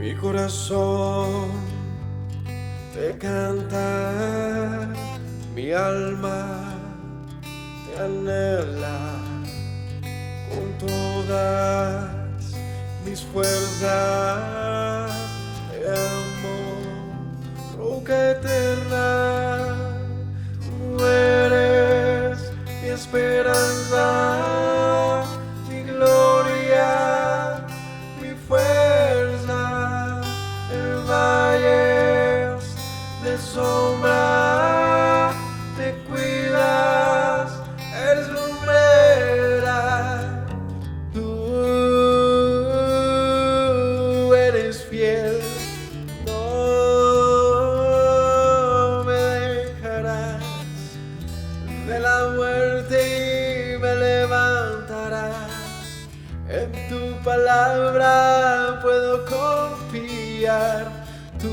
Mi corazón te canta, mi alma te anhela con todas mis fuerzas. Te amo, roca eterna, tú eres mi esperanza, mi gloria, mi fuerza. En valles de sombra te cuidas, eres lumbrera. Tú eres fiel, no me dejarás. De la muerte y me levantarás. En tu palabra puedo confiar. Tú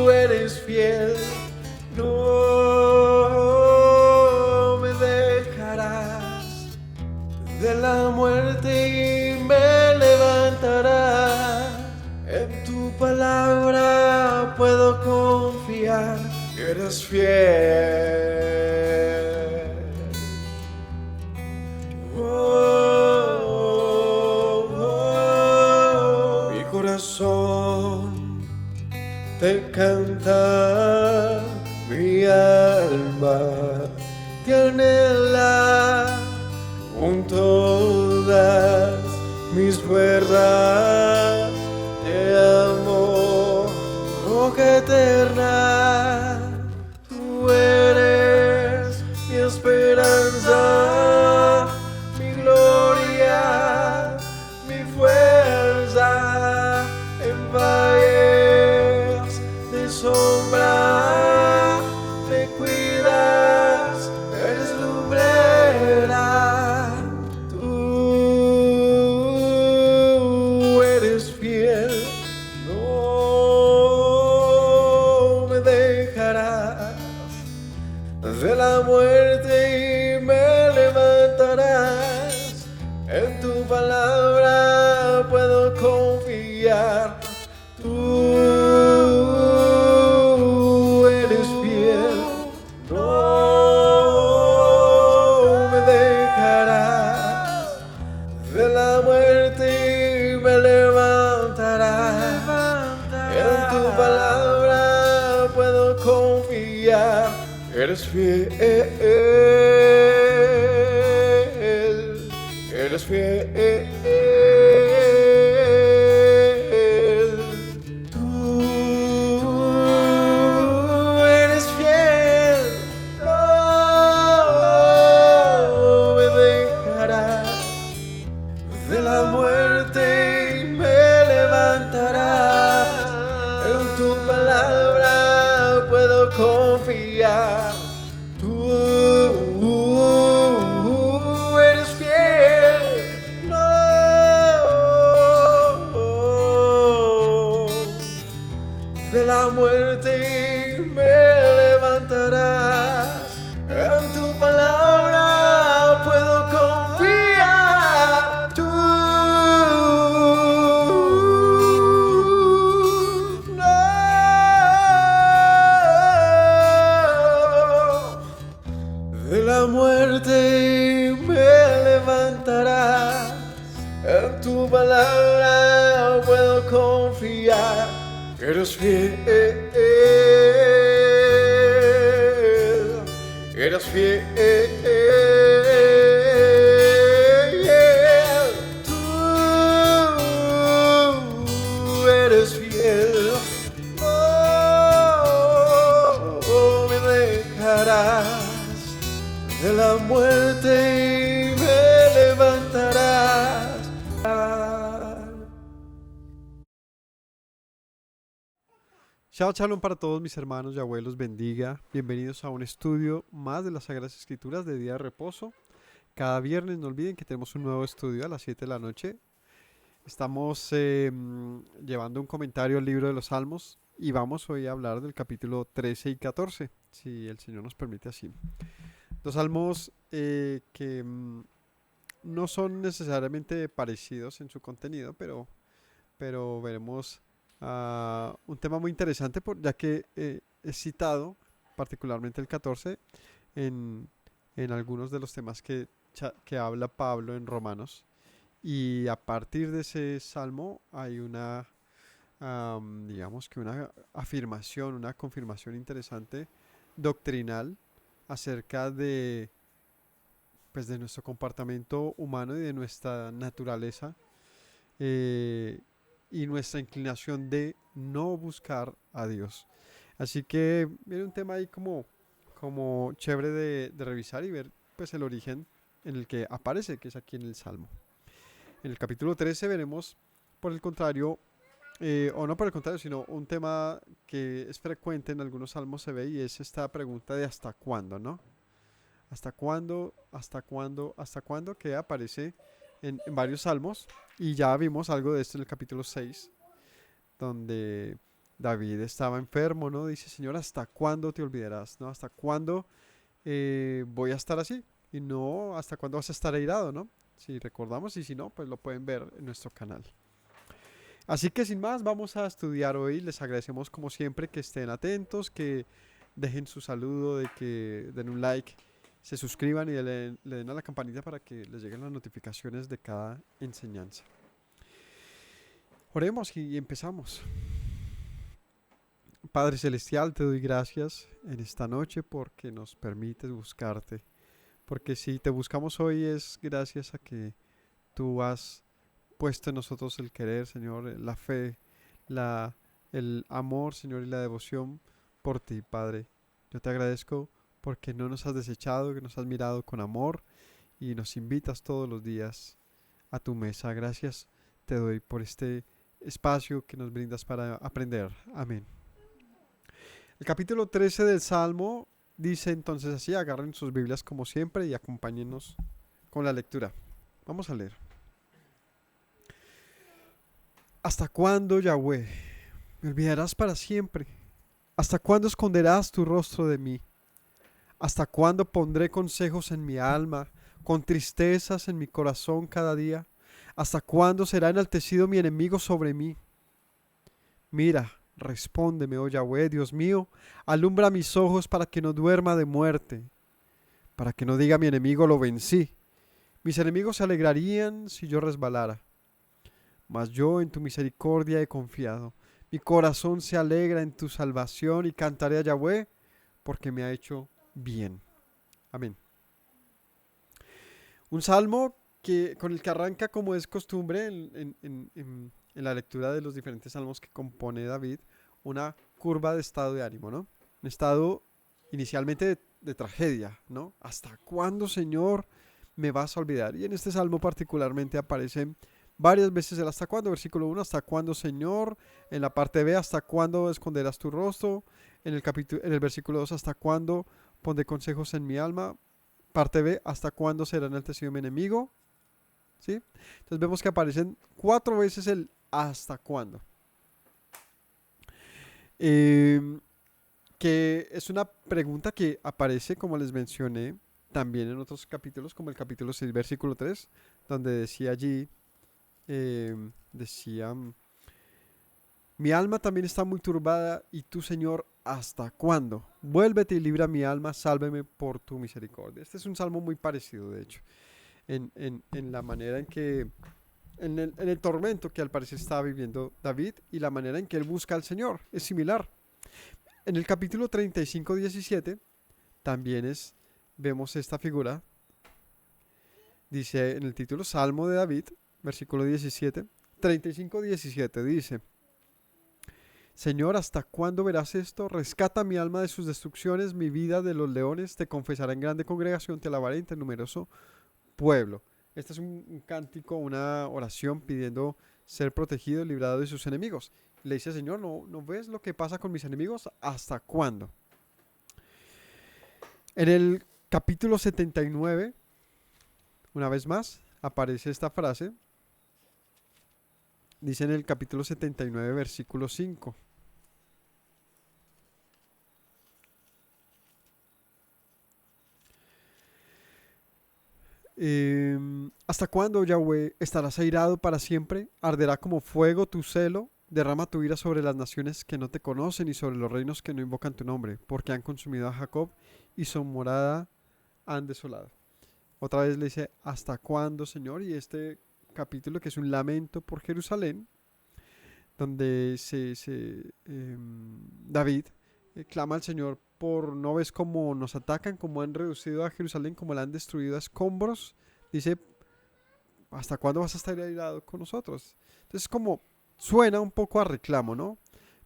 eres fiel, no me dejarás. De la muerte y me levantarás. En tu palabra puedo confiar. Eres fiel. Mi corazón te canta, mi alma te anhela con todas mis fuerzas. Te amo, roca eterna, tú eres mi esperanza, mi gloria, mi fuerza. En valles de sombra te cuidas, eres lumbrera. Tú eres fiel, no me dejarás. De la muerte y me levantarás. En tu palabra puedo confiar. Tú eres fiel, no me dejarás. De la muerte y me levantarás. En tu palabra puedo confiar. Eres fiel, eres fiel. Tú eres fiel, no me dejarás. De la muerte y me levantarás. En tu palabra puedo confiar. Tú eres fiel, no. De la muerte y me levantarás. En tu palabra puedo confiar. Tú no. De la muerte y me levantarás. En tu palabra puedo confiar. Eres fiel, eres fiel. Tú eres fiel, no me dejarás. De la muerte y me levantarás. Chao, shalom para todos mis hermanos y abuelos, bendiga. Bienvenidos a un estudio más de las Sagradas Escrituras de Día de Reposo. Cada viernes no olviden que tenemos un nuevo estudio a las 7 de la noche. Estamos llevando un comentario al libro de los Salmos y vamos hoy a hablar del capítulo 13 y 14, si el Señor nos permite así. Los salmos que no son necesariamente parecidos en su contenido, pero veremos un tema muy interesante ya que es citado, particularmente el 14, en, en algunos de los temas que habla Pablo en Romanos. Y a partir de ese salmo hay digamos que una afirmación, una confirmación interesante doctrinal acerca pues, de nuestro comportamiento humano y de nuestra naturaleza, eh, y nuestra inclinación de no buscar a Dios. Así que viene un tema ahí como chévere de revisar y ver pues el origen en el que aparece, que es aquí en el Salmo. En el capítulo 13 veremos, por el contrario, o no por el contrario, sino un tema que es frecuente en algunos salmos se ve, y es esta pregunta de hasta cuándo, ¿no? ¿Hasta cuándo? ¿Hasta cuándo? ¿Hasta cuándo? Que aparece en varios salmos, y ya vimos algo de esto en el capítulo 6, donde David estaba enfermo, ¿no? Dice, Señor, ¿hasta cuándo te olvidarás? ¿No? ¿Hasta cuándo voy a estar así? Y no, ¿hasta cuándo vas a estar airado? ¿No? Si recordamos, y si no, pues lo pueden ver en nuestro canal. Así que sin más, vamos a estudiar hoy. Les agradecemos como siempre que estén atentos, que dejen su saludo, de que den un like, se suscriban y le den a la campanita para que les lleguen las notificaciones de cada enseñanza. Oremos y empezamos. Padre Celestial, te doy gracias en esta noche porque nos permites buscarte. Porque si te buscamos hoy es gracias a que tú has puesto en nosotros el querer, Señor, la fe, la, el amor, Señor, y la devoción por ti, Padre. Yo te agradezco porque no nos has desechado, que nos has mirado con amor y nos invitas todos los días a tu mesa. Gracias te doy por este espacio que nos brindas para aprender. Amén. El capítulo 13 del Salmo dice entonces así: agarren sus Biblias como siempre y acompáñennos con la lectura. Vamos a leer. ¿Hasta cuándo, Yahweh, me olvidarás para siempre? ¿Hasta cuándo esconderás tu rostro de mí? ¿Hasta cuándo pondré consejos en mi alma, con tristezas en mi corazón cada día? ¿Hasta cuándo será enaltecido mi enemigo sobre mí? Mira, respóndeme, oh Yahweh, Dios mío, alumbra mis ojos para que no duerma de muerte, para que no diga mi enemigo lo vencí. Mis enemigos se alegrarían si yo resbalara. Mas yo en tu misericordia he confiado. Mi corazón se alegra en tu salvación y cantaré a Yahweh porque me ha hecho bien. Amén. Un salmo con el que arranca, como es costumbre en la lectura de los diferentes salmos que compone David, una curva de estado de ánimo, ¿no? Un estado inicialmente de tragedia, ¿no? ¿Hasta cuándo, Señor, me vas a olvidar? Y en este salmo particularmente aparecen varias veces el hasta cuándo. Versículo 1, ¿hasta cuándo, Señor? En la parte B, ¿hasta cuándo esconderás tu rostro? En el versículo 2, ¿hasta cuándo pondré consejos en mi alma? Parte B, ¿hasta cuándo será enaltecido mi enemigo? ¿Sí? Entonces vemos que aparecen 4 veces el hasta cuándo. Que es una pregunta que aparece, como les mencioné, también en otros capítulos, como el capítulo 6, versículo 3, donde decía allí, decía, mi alma también está muy turbada, y tú, Señor, ¿hasta cuándo? Vuélvete y libra mi alma, sálveme por tu misericordia. Este es un salmo muy parecido, de hecho, en la manera en que, en el tormento que al parecer estaba viviendo David y la manera en que él busca al Señor, es similar. En el capítulo 35, 17, también vemos esta figura. Dice en el título, Salmo de David, versículo 17, 35, 17, dice, Señor, ¿hasta cuándo verás esto? Rescata mi alma de sus destrucciones, mi vida de los leones, te confesaré en grande congregación, te alabaré entre numeroso pueblo. Este es un cántico, una oración pidiendo ser protegido, librado de sus enemigos. Le dice, Señor, ¿no ves lo que pasa con mis enemigos? ¿Hasta cuándo? En el capítulo 79, una vez más, aparece esta frase. Dice en el capítulo 79, versículo 5. ¿Hasta cuándo, Yahweh, estarás airado para siempre? ¿Arderá como fuego tu celo? Derrama tu ira sobre las naciones que no te conocen y sobre los reinos que no invocan tu nombre, porque han consumido a Jacob y su morada han desolado. Otra vez le dice, ¿hasta cuándo, Señor? Y este capítulo, que es un lamento por Jerusalén, donde David clama al Señor por no ves cómo nos atacan, cómo han reducido a Jerusalén, cómo la han destruido a escombros. Dice, ¿hasta cuándo vas a estar airado con nosotros? Entonces como suena un poco a reclamo, ¿no?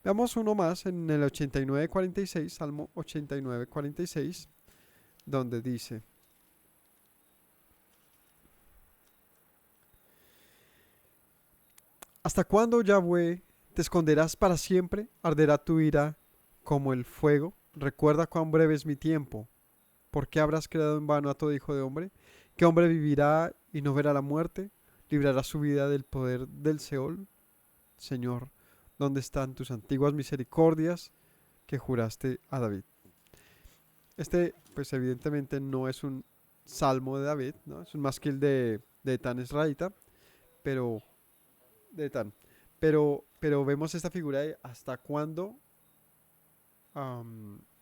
Veamos uno más en el 89:46, Salmo 89:46, donde dice, ¿hasta cuándo, Yahweh, te esconderás para siempre? ¿Arderá tu ira como el fuego? Recuerda cuán breve es mi tiempo. ¿Por qué habrás creado en vano a todo hijo de hombre? ¿Qué hombre vivirá y no verá la muerte? ¿Librará su vida del poder del Seol? Señor, ¿dónde están tus antiguas misericordias que juraste a David? Este, pues evidentemente no es un salmo de David, ¿no? Es un masquil de Etán Esraíta, pero de Etán. Pero vemos esta figura de hasta cuándo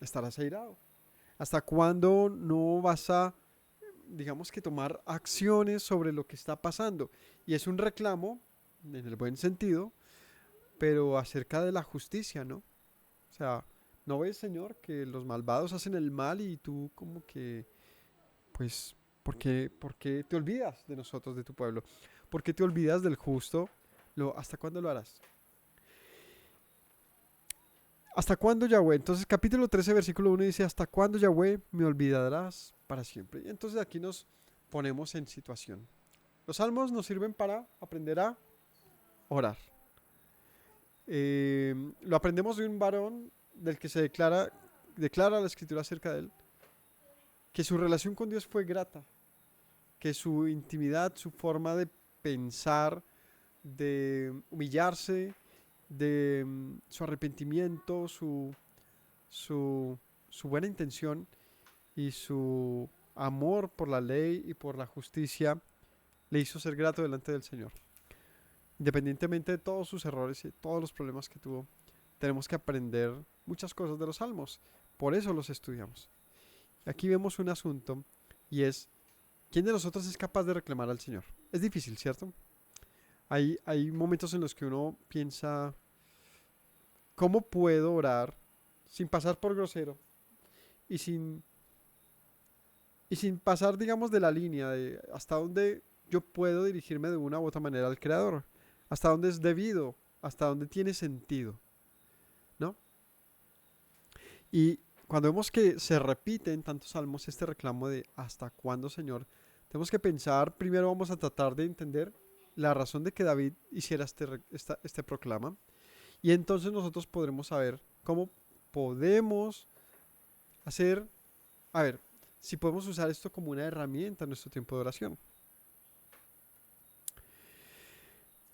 estarás airado. ¿Hasta cuándo no vas a, digamos que, tomar acciones sobre lo que está pasando? Y es un reclamo, en el buen sentido, pero acerca de la justicia, ¿no? O sea, ¿no ves, Señor, que los malvados hacen el mal y tú como que, pues, por qué te olvidas de nosotros, de tu pueblo? ¿Por qué te olvidas del justo? ¿Hasta cuándo lo harás? ¿Hasta cuándo, Yahweh? Entonces, capítulo 13, versículo 1 dice, ¿hasta cuándo, Yahweh, me olvidarás para siempre? Y entonces aquí nos ponemos en situación. Los salmos nos sirven para aprender a orar. Lo aprendemos de un varón del que se declara la escritura acerca de él, que su relación con Dios fue grata, que su intimidad, su forma de pensar, de humillarse, de su arrepentimiento, su buena intención y su amor por la ley y por la justicia le hizo ser grato delante del Señor. Independientemente de todos sus errores y todos los problemas que tuvo, tenemos que aprender muchas cosas de los salmos. Por eso los estudiamos. Aquí vemos un asunto y es, ¿quién de nosotros es capaz de reclamar al Señor? Es difícil, ¿cierto? Hay momentos en los que uno piensa, ¿cómo puedo orar sin pasar por grosero y sin pasar, digamos, de la línea de hasta dónde yo puedo dirigirme de una u otra manera al Creador? Hasta dónde es debido, hasta dónde tiene sentido, ¿no? Y cuando vemos que se repite en tantos salmos este reclamo de ¿hasta cuándo, Señor? Tenemos que pensar, primero vamos a tratar de entender la razón de que David hiciera este proclama, y entonces nosotros podremos saber cómo podemos hacer, a ver, si podemos usar esto como una herramienta en nuestro tiempo de oración.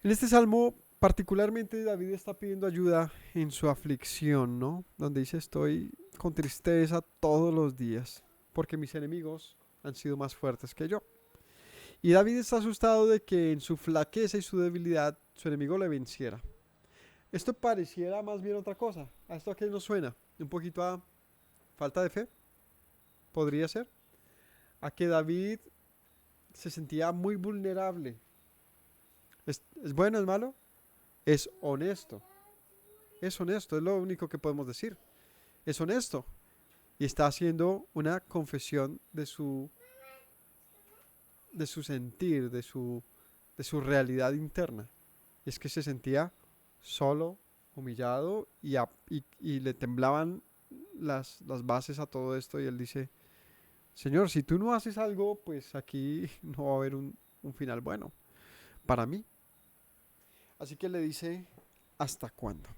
En este salmo, particularmente, David está pidiendo ayuda en su aflicción, ¿no? Donde dice, estoy con tristeza todos los días, porque mis enemigos han sido más fuertes que yo. Y David está asustado de que en su flaqueza y su debilidad, su enemigo le venciera. Esto pareciera más bien otra cosa. ¿A esto a qué nos suena? Un poquito a falta de fe. ¿Podría ser? A que David se sentía muy vulnerable. ¿Es bueno, es malo? Es honesto. Es honesto, es lo único que podemos decir. Es honesto. Y está haciendo una confesión de su sentir, de su realidad interna. Y es que se sentía solo, humillado y le temblaban las bases a todo esto. Y él dice, Señor, si tú no haces algo, pues aquí no va a haber un final bueno para mí. Así que le dice, ¿hasta cuándo?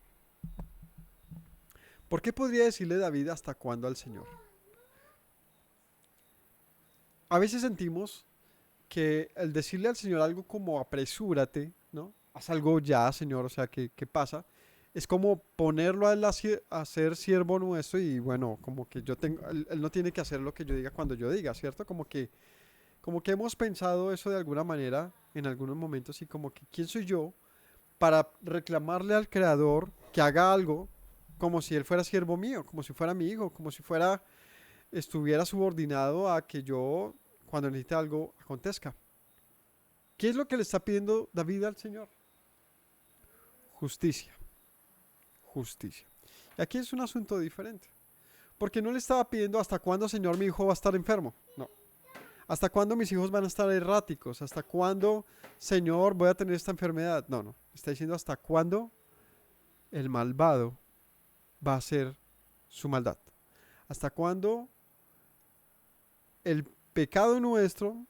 ¿Por qué podría decirle David hasta cuándo al Señor? A veces sentimos que el decirle al Señor algo como apresúrate, ¿no? Haz algo ya, Señor, o sea, ¿qué pasa? Es como ponerlo a él a ser siervo nuestro y bueno, como que él no tiene que hacer lo que yo diga cuando yo diga, ¿cierto? Como que como que hemos pensado eso de alguna manera en algunos momentos y como que ¿quién soy yo para reclamarle al creador que haga algo como si él fuera siervo mío, como si fuera mi hijo, como si fuera estuviera subordinado a que yo cuando necesite algo acontezca? ¿Qué es lo que le está pidiendo David al Señor? Justicia, justicia. Y aquí es un asunto diferente, porque no le estaba pidiendo hasta cuándo, Señor, mi hijo va a estar enfermo. No. ¿Hasta cuándo mis hijos van a estar erráticos? ¿Hasta cuándo, Señor, voy a tener esta enfermedad? No, no. Está diciendo hasta cuándo el malvado va a hacer su maldad. ¿Hasta cuándo el pecado nuestro,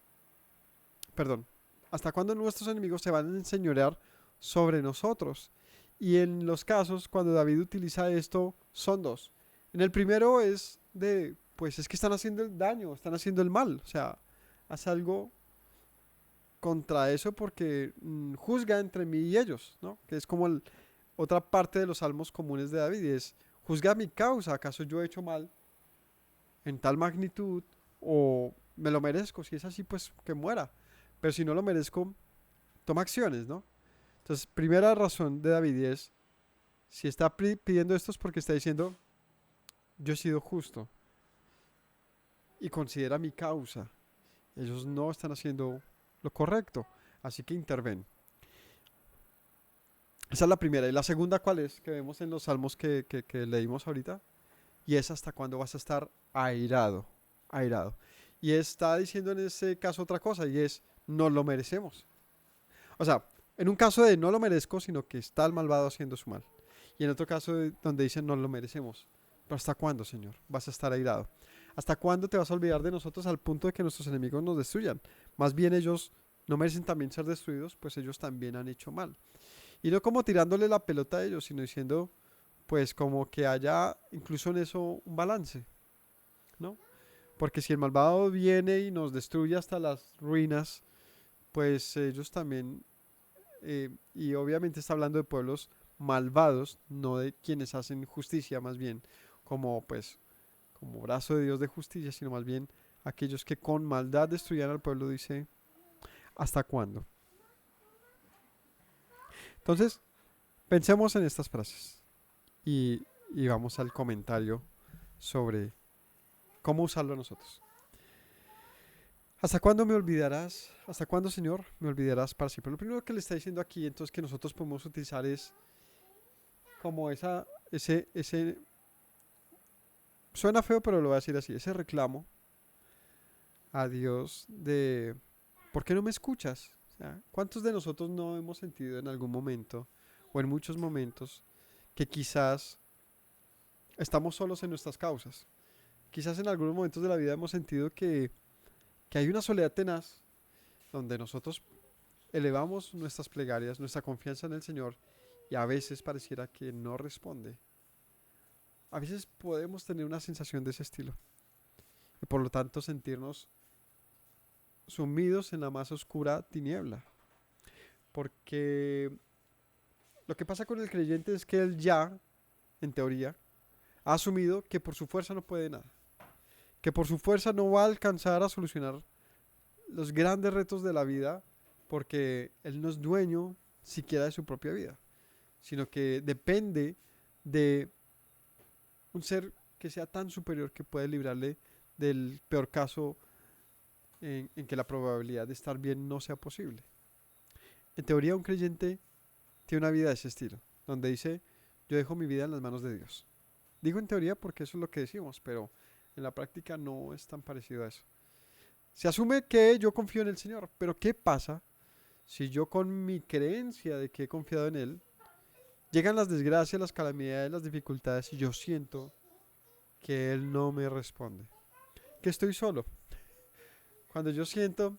perdón, hasta cuándo nuestros enemigos se van a enseñorear sobre nosotros? Y en los casos, cuando David utiliza esto, son dos. En el primero es de, pues es que están haciendo el daño, están haciendo el mal. O sea, haz algo contra eso porque juzga entre mí y ellos, ¿no? Que es como otra parte de los salmos comunes de David, y es, juzga mi causa, ¿acaso yo he hecho mal en tal magnitud o me lo merezco? Si es así, pues que muera. Pero si no lo merezco, toma acciones, ¿no? Entonces, primera razón de David es, si está pidiendo esto es porque está diciendo, yo he sido justo y considera mi causa. Ellos no están haciendo lo correcto, así que interven. Esa es la primera. ¿Y la segunda cuál es? Que vemos en los salmos que leímos ahorita. Y es hasta cuándo vas a estar airado. Airado. Y está diciendo en ese caso otra cosa, y es, no lo merecemos. O sea, en un caso de no lo merezco, sino que está el malvado haciendo su mal. Y en otro caso donde dicen no lo merecemos. Pero ¿hasta cuándo, Señor, vas a estar airado? ¿Hasta cuándo te vas a olvidar de nosotros al punto de que nuestros enemigos nos destruyan? Más bien ellos no merecen también ser destruidos, pues ellos también han hecho mal. Y no como tirándole la pelota a ellos, sino diciendo, pues como que haya incluso en eso un balance, ¿no? Porque si el malvado viene y nos destruye hasta las ruinas, pues ellos también, y obviamente está hablando de pueblos malvados, no de quienes hacen justicia, más bien como pues como brazo de Dios de justicia, sino más bien aquellos que con maldad destruyan al pueblo, dice, ¿hasta cuándo? Entonces, pensemos en estas frases y vamos al comentario sobre cómo usarlo nosotros. ¿Hasta cuándo me olvidarás? ¿Hasta cuándo, Señor, me olvidarás para siempre? Lo primero que le está diciendo aquí, entonces, que nosotros podemos utilizar es como ese, suena feo, pero lo voy a decir así, ese reclamo a Dios de, ¿por qué no me escuchas? O sea, ¿cuántos de nosotros no hemos sentido en algún momento, o en muchos momentos, que quizás estamos solos en nuestras causas? Quizás en algunos momentos de la vida hemos sentido que hay una soledad tenaz, donde nosotros elevamos nuestras plegarias, nuestra confianza en el Señor, y a veces pareciera que no responde. A veces podemos tener una sensación de ese estilo, y por lo tanto sentirnos sumidos en la más oscura tiniebla. Porque lo que pasa con el creyente es que él ya, en teoría, ha asumido que por su fuerza no puede nada, que por su fuerza no va a alcanzar a solucionar los grandes retos de la vida, porque él no es dueño siquiera de su propia vida, sino que depende de un ser que sea tan superior que puede librarle del peor caso en que la probabilidad de estar bien no sea posible. En teoría, un creyente tiene una vida de ese estilo, donde dice, yo dejo mi vida en las manos de Dios. Digo en teoría porque eso es lo que decimos, pero en la práctica no es tan parecido a eso. Se asume que yo confío en el Señor, pero ¿qué pasa si yo con mi creencia de que he confiado en Él, llegan las desgracias, las calamidades, las dificultades y yo siento que Él no me responde? Que estoy solo. Cuando yo siento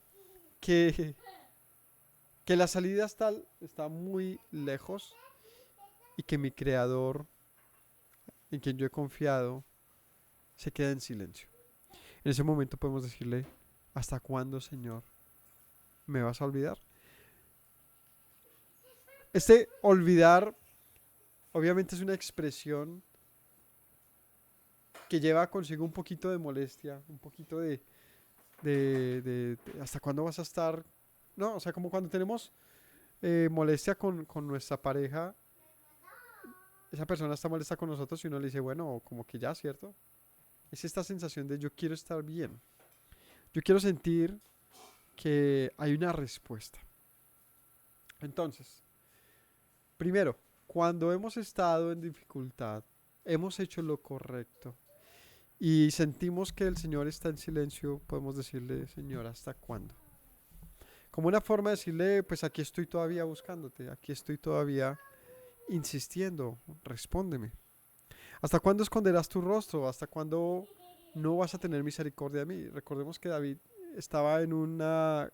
que, que la salida está muy lejos y que mi Creador, en quien yo he confiado, se queda en silencio. En ese momento podemos decirle, ¿hasta cuándo, Señor, me vas a olvidar? Este olvidar, obviamente, es una expresión que lleva consigo un poquito de molestia, un poquito ¿Hasta cuándo vas a estar? No, o sea, como cuando tenemos molestia con nuestra pareja, esa persona está molesta con nosotros y uno le dice, bueno, como que ya, ¿cierto? Es esta sensación de yo quiero estar bien. Yo quiero sentir que hay una respuesta. Entonces, primero, cuando hemos estado en dificultad, hemos hecho lo correcto y sentimos que el Señor está en silencio, podemos decirle, Señor, ¿hasta cuándo? Como una forma de decirle, pues aquí estoy todavía buscándote, aquí estoy todavía insistiendo, respóndeme. ¿Hasta cuándo esconderás tu rostro? ¿Hasta cuándo no vas a tener misericordia de mí? Recordemos que David estaba en una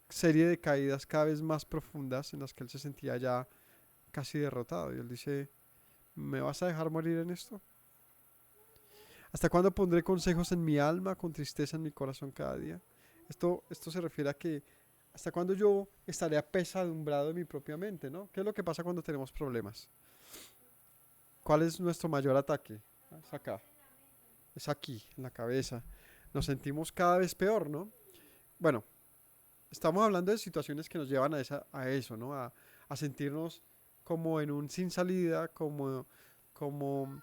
serie de caídas cada vez más profundas en las que él se sentía ya casi derrotado. Y él dice, ¿me vas a dejar morir en esto? ¿Hasta cuándo pondré consejos en mi alma con tristeza en mi corazón cada día? Esto se refiere a que hasta cuándo yo estaré apesadumbrado de mi propia mente, ¿no? ¿Qué es lo que pasa cuando tenemos problemas? ¿Cuál es nuestro mayor ataque? Es acá, es aquí, en la cabeza. Nos sentimos cada vez peor, ¿no? Bueno, estamos hablando de situaciones que nos llevan a eso, ¿no? A sentirnos como en un sin salida, como, como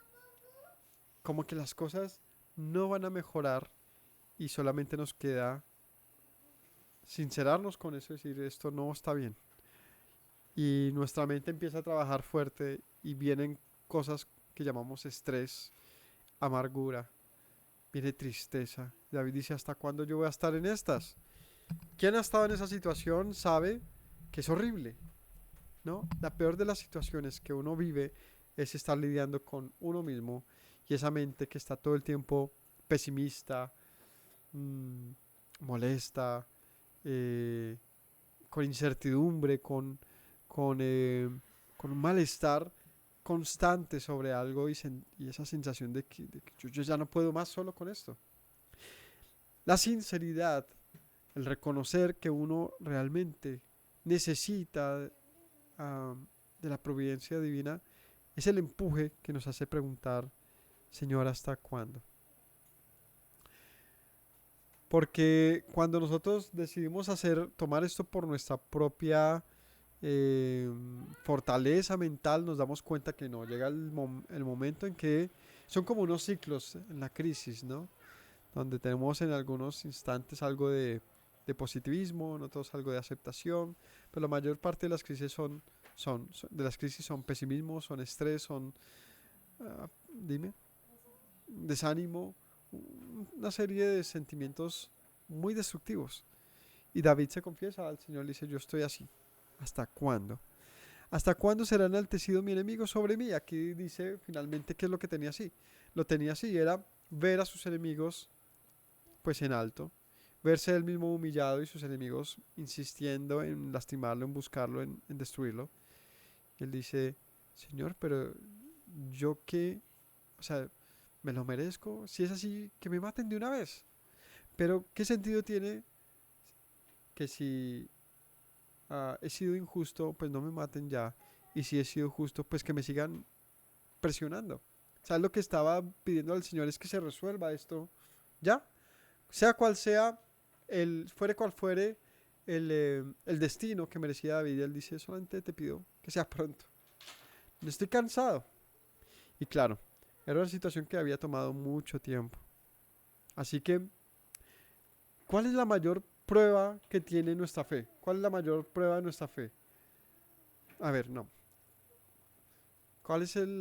que las cosas no van a mejorar y solamente nos queda sincerarnos con eso y decir esto no está bien. Y nuestra mente empieza a trabajar fuerte y vienen cosas que llamamos estrés, amargura, viene tristeza. David dice, ¿hasta cuándo yo voy a estar en estas? ¿Quién ha estado en esa situación sabe que es horrible? ¿No? La peor de las situaciones que uno vive es estar lidiando con uno mismo y esa mente que está todo el tiempo pesimista, mmm, molesta, eh, con incertidumbre, con, eh, con un malestar constante sobre algo y esa sensación de que yo ya no puedo más solo con esto. La sinceridad, el reconocer que uno realmente necesita de la providencia divina, es el empuje que nos hace preguntar, Señor, ¿hasta cuándo? Porque cuando nosotros decidimos tomar esto por nuestra propia fortaleza mental, nos damos cuenta que no, llega el momento en que son como unos ciclos en la crisis, ¿no? Donde tenemos en algunos instantes algo de positivismo, en otros algo de aceptación, pero la mayor parte de las crisis de las crisis son pesimismo, son estrés, son, dime, desánimo, una serie de sentimientos muy destructivos. Y David se confiesa al Señor, le dice, yo estoy así. ¿Hasta cuándo? ¿Hasta cuándo será enaltecido mi enemigo sobre mí? Aquí dice finalmente qué es lo que tenía así. Lo tenía así, era ver a sus enemigos pues en alto, verse él mismo humillado y sus enemigos insistiendo en lastimarlo, en buscarlo, en destruirlo. Y él dice, Señor, pero yo qué, o sea, me lo merezco, si es así, que me maten de una vez. Pero ¿qué sentido tiene que si he sido injusto, pues no me maten ya? Y si he sido justo, pues que me sigan presionando. ¿Sabes lo que estaba pidiendo al Señor? Es que se resuelva esto ya. Sea cual sea, fuere cual fuere el destino que merecía David, él dice, solamente te pido que sea pronto. No estoy cansado. Y claro, era una situación que había tomado mucho tiempo. Así que, ¿cuál es la mayor prueba que tiene nuestra fe? ¿Cuál es la mayor prueba de nuestra fe? A ver, no. ¿Cuál es el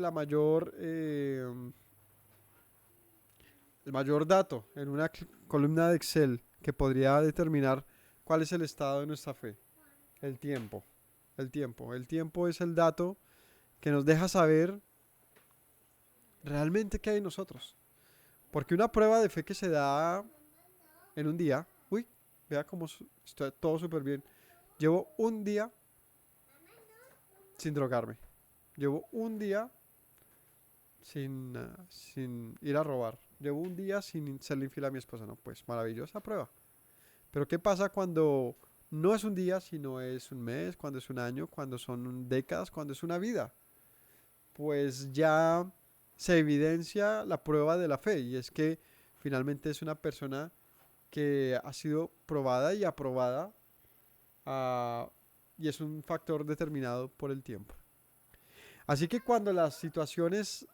mayor dato en una columna de Excel que podría determinar cuál es el estado de nuestra fe? El tiempo. El tiempo. El tiempo es el dato que nos deja saber realmente qué hay en nosotros. Porque una prueba de fe que se da en un día, uy, vea cómo está todo súper bien. Llevo un día sin drogarme. Llevo un día sin ir a robar. Llevo un día sin serle infiel a mi esposa. No, pues maravillosa prueba. Pero ¿qué pasa cuando no es un día, sino es un mes, cuando es un año, cuando son décadas, cuando es una vida? Pues ya se evidencia la prueba de la fe y es que finalmente es una persona que ha sido probada y aprobada, ah, y es un factor determinado por el tiempo. Así que cuando las situaciones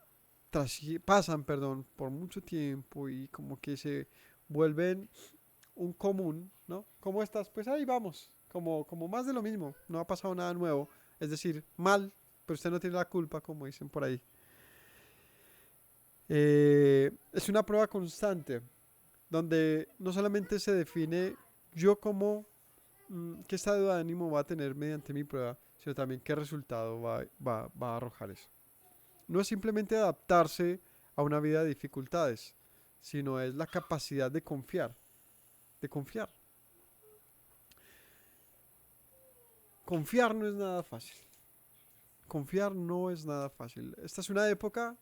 pasan, perdón, por mucho tiempo y como que se vuelven un común, ¿no? ¿Cómo estás? Pues ahí vamos, como más de lo mismo, no ha pasado nada nuevo, es decir, mal, pero usted no tiene la culpa, como dicen por ahí. Es una prueba constante, donde no solamente se define yo como qué estado de ánimo va a tener mediante mi prueba, sino también qué resultado va a arrojar eso. No es simplemente adaptarse a una vida de dificultades, sino es la capacidad de confiar, de confiar. Confiar no es nada fácil. Confiar no es nada fácil. Esta es una época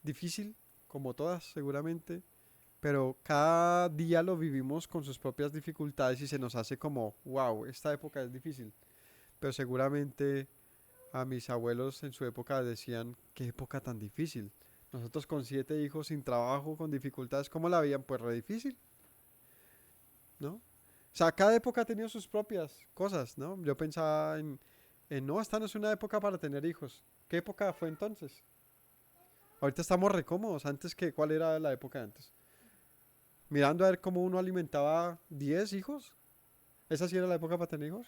difícil, como todas seguramente, pero cada día lo vivimos con sus propias dificultades y se nos hace como, wow, esta época es difícil. Pero seguramente a mis abuelos en su época decían, qué época tan difícil. Nosotros con 7 hijos sin trabajo, con dificultades, ¿cómo la veían? Pues re difícil, ¿no? O sea, cada época ha tenido sus propias cosas, ¿no? Yo pensaba no, esta no es una época para tener hijos. ¿Qué época fue entonces? Ahorita estamos recómodos. Antes que, ¿cuál era la época de antes? Mirando a ver cómo uno alimentaba 10 hijos. ¿Esa sí era la época para tener hijos?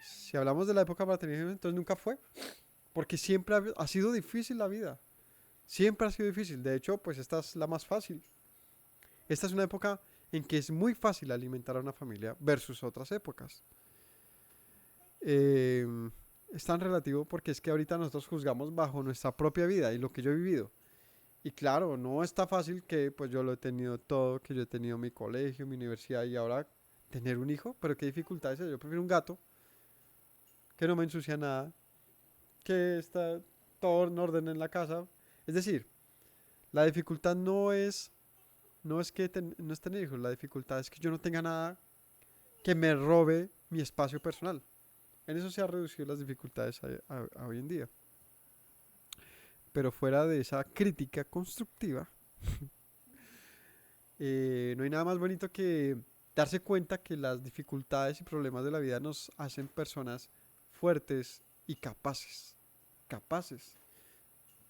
Si hablamos de la época para tener hijos, entonces nunca fue. Porque siempre ha sido difícil la vida. Siempre ha sido difícil. De hecho, pues esta es la más fácil. Esta es una época en que es muy fácil alimentar a una familia versus otras épocas. Eh, es tan relativo porque es que ahorita nosotros juzgamos bajo nuestra propia vida y lo que yo he vivido. Y claro, no está fácil que pues yo lo he tenido todo, que yo he tenido mi colegio, mi universidad y ahora tener un hijo, pero qué dificultades. Yo prefiero un gato que no me ensucia nada, que está todo en orden en la casa. Es decir, la dificultad no es tener hijos, la dificultad es que yo no tenga nada que me robe mi espacio personal. En eso se han reducido las dificultades a hoy en día. Pero fuera de esa crítica constructiva, no hay nada más bonito que darse cuenta que las dificultades y problemas de la vida nos hacen personas fuertes y capaces. Capaces.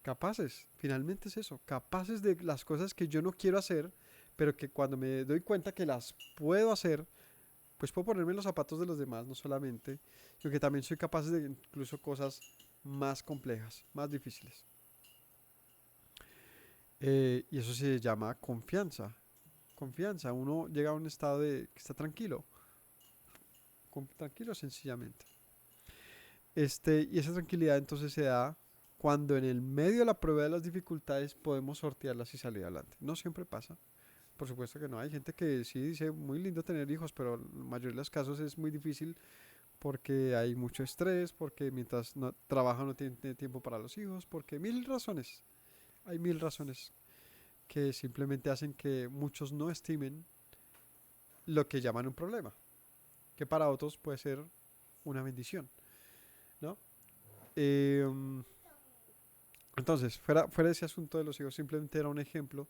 Capaces. Finalmente es eso. Capaces de las cosas que yo no quiero hacer, pero que cuando me doy cuenta que las puedo hacer, pues puedo ponerme en los zapatos de los demás, no solamente, sino que también soy capaz de incluso cosas más complejas, más difíciles. Y eso se llama confianza. Confianza. Uno llega a un estado de que está tranquilo. Tranquilo sencillamente. Y esa tranquilidad entonces se da cuando en el medio de la prueba de las dificultades podemos sortearlas y salir adelante. No siempre pasa. Por supuesto que no. Hay gente que sí dice muy lindo tener hijos, pero en la mayoría de los casos es muy difícil porque hay mucho estrés, porque mientras no trabaja no tiene tiempo para los hijos, porque mil razones. Hay mil razones que simplemente hacen que muchos no estimen lo que llaman un problema, que para otros puede ser una bendición, ¿no? Eh, entonces, fuera de ese asunto de los hijos, simplemente era un ejemplo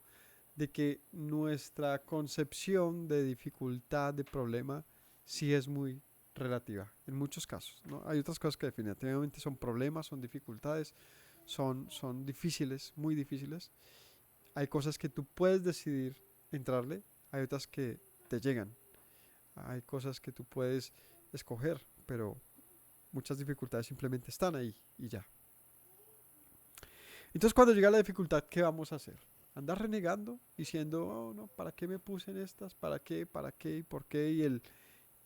de que nuestra concepción de dificultad, de problema, sí es muy relativa, en muchos casos, ¿no? Hay otras cosas que definitivamente son problemas, son dificultades, son difíciles, muy difíciles. Hay cosas que tú puedes decidir entrarle, hay otras que te llegan, hay cosas que tú puedes escoger, pero muchas dificultades simplemente están ahí y ya. Entonces cuando llega la dificultad, ¿qué vamos a hacer? Andar renegando, diciendo, oh no, ¿para qué me puse en estas? ¿Para qué? ¿Para qué? ¿Y por qué?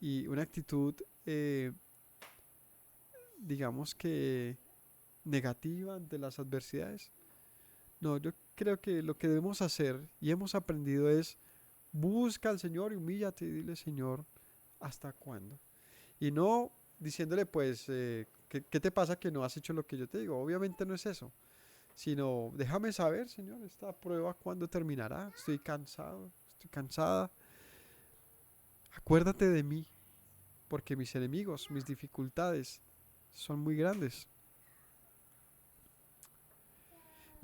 Y una actitud, digamos que negativa ante las adversidades. No, yo creo que lo que debemos hacer y hemos aprendido es busca al Señor y humíllate y dile, Señor, ¿hasta cuándo? Y no diciéndole, pues, ¿qué te pasa que no has hecho lo que yo te digo? Obviamente no es eso, sino déjame saber, Señor, esta prueba cuándo terminará. Estoy cansado, estoy cansada. Acuérdate de mí, porque mis enemigos, mis dificultades son muy grandes.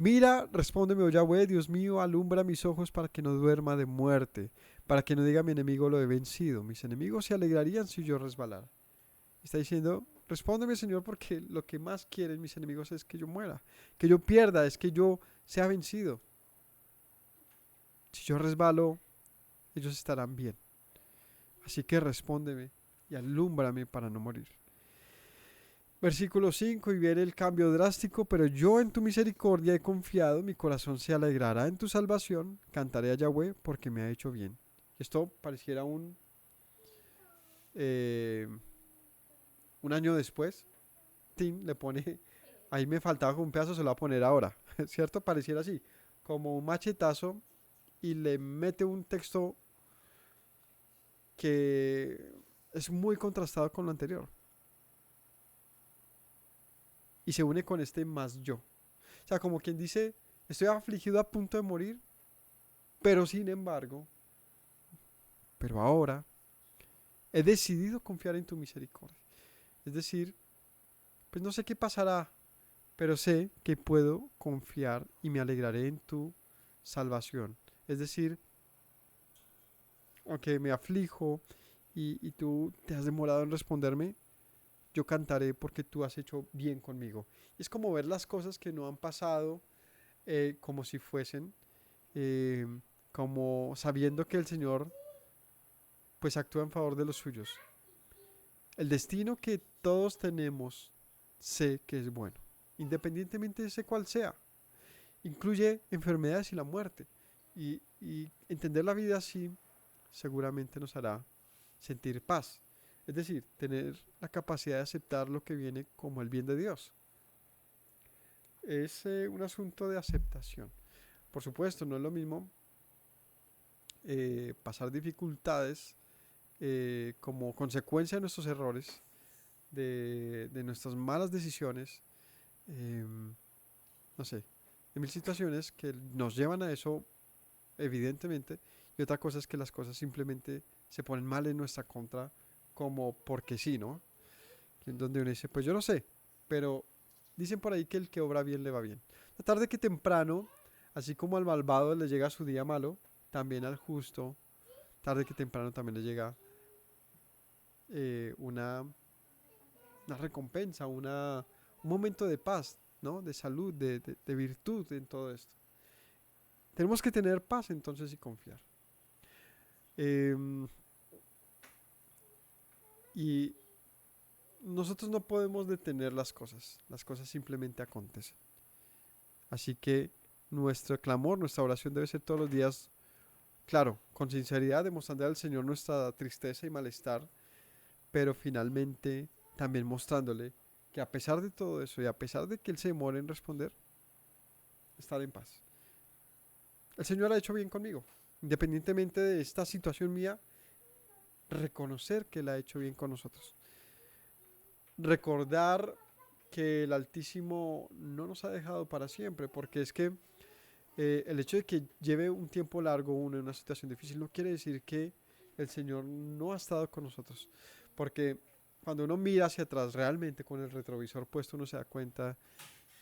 Mira, respóndeme, oh Yahweh, Dios mío, alumbra mis ojos para que no duerma de muerte, para que no diga mi enemigo lo he vencido. Mis enemigos se alegrarían si yo resbalara. Está diciendo, respóndeme, Señor, porque lo que más quieren mis enemigos es que yo muera, que yo pierda, es que yo sea vencido. Si yo resbalo, ellos estarán bien. Así que respóndeme y alúmbrame para no morir. Versículo 5, y viene el cambio drástico, pero yo en tu misericordia he confiado, mi corazón se alegrará en tu salvación, cantaré a Yahweh porque me ha hecho bien. Esto pareciera un año después. Tim le pone, ahí me faltaba un pedazo, se lo va a poner ahora, ¿cierto? Pareciera así, como un machetazo y le mete un texto que es muy contrastado con lo anterior. Y se une con este más yo. O sea, como quien dice, estoy afligido a punto de morir, pero sin embargo, pero ahora he decidido confiar en tu misericordia. Es decir, pues no sé qué pasará, pero sé que puedo confiar y me alegraré en tu salvación. Es decir, aunque me aflijo y tú te has demorado en responderme, yo cantaré porque tú has hecho bien conmigo. Es como ver las cosas que no han pasado como si fuesen, eh, como sabiendo que el Señor pues actúa en favor de los suyos. El destino que todos tenemos sé que es bueno, independientemente de ese cual sea. Incluye enfermedades y la muerte. Y entender la vida así seguramente nos hará sentir paz. Es decir, tener la capacidad de aceptar lo que viene como el bien de Dios. Es un asunto de aceptación. Por supuesto, no es lo mismo pasar dificultades como consecuencia de nuestros errores, de nuestras malas decisiones, eh, no sé, de mil situaciones que nos llevan a eso, evidentemente, y otra cosa es que las cosas simplemente se ponen mal en nuestra contra, como porque sí, ¿no? En donde uno dice, pues yo no sé, pero dicen por ahí que el que obra bien le va bien. La tarde que temprano, así como al malvado le llega su día malo, también al justo, tarde que temprano también le llega una recompensa, un momento de paz, ¿no? De salud, de virtud en todo esto. Tenemos que tener paz entonces y confiar. Em, y nosotros no podemos detener las cosas simplemente acontecen. Así que nuestro clamor, nuestra oración debe ser todos los días, claro, con sinceridad, demostrando al Señor nuestra tristeza y malestar, pero finalmente también mostrándole que a pesar de todo eso y a pesar de que Él se demore en responder, estar en paz. El Señor ha hecho bien conmigo, independientemente de esta situación mía, reconocer que Él ha hecho bien con nosotros. Recordar que el Altísimo no nos ha dejado para siempre, porque es que el hecho de que lleve un tiempo largo uno en una situación difícil no quiere decir que el Señor no ha estado con nosotros, porque cuando uno mira hacia atrás realmente con el retrovisor puesto uno se da cuenta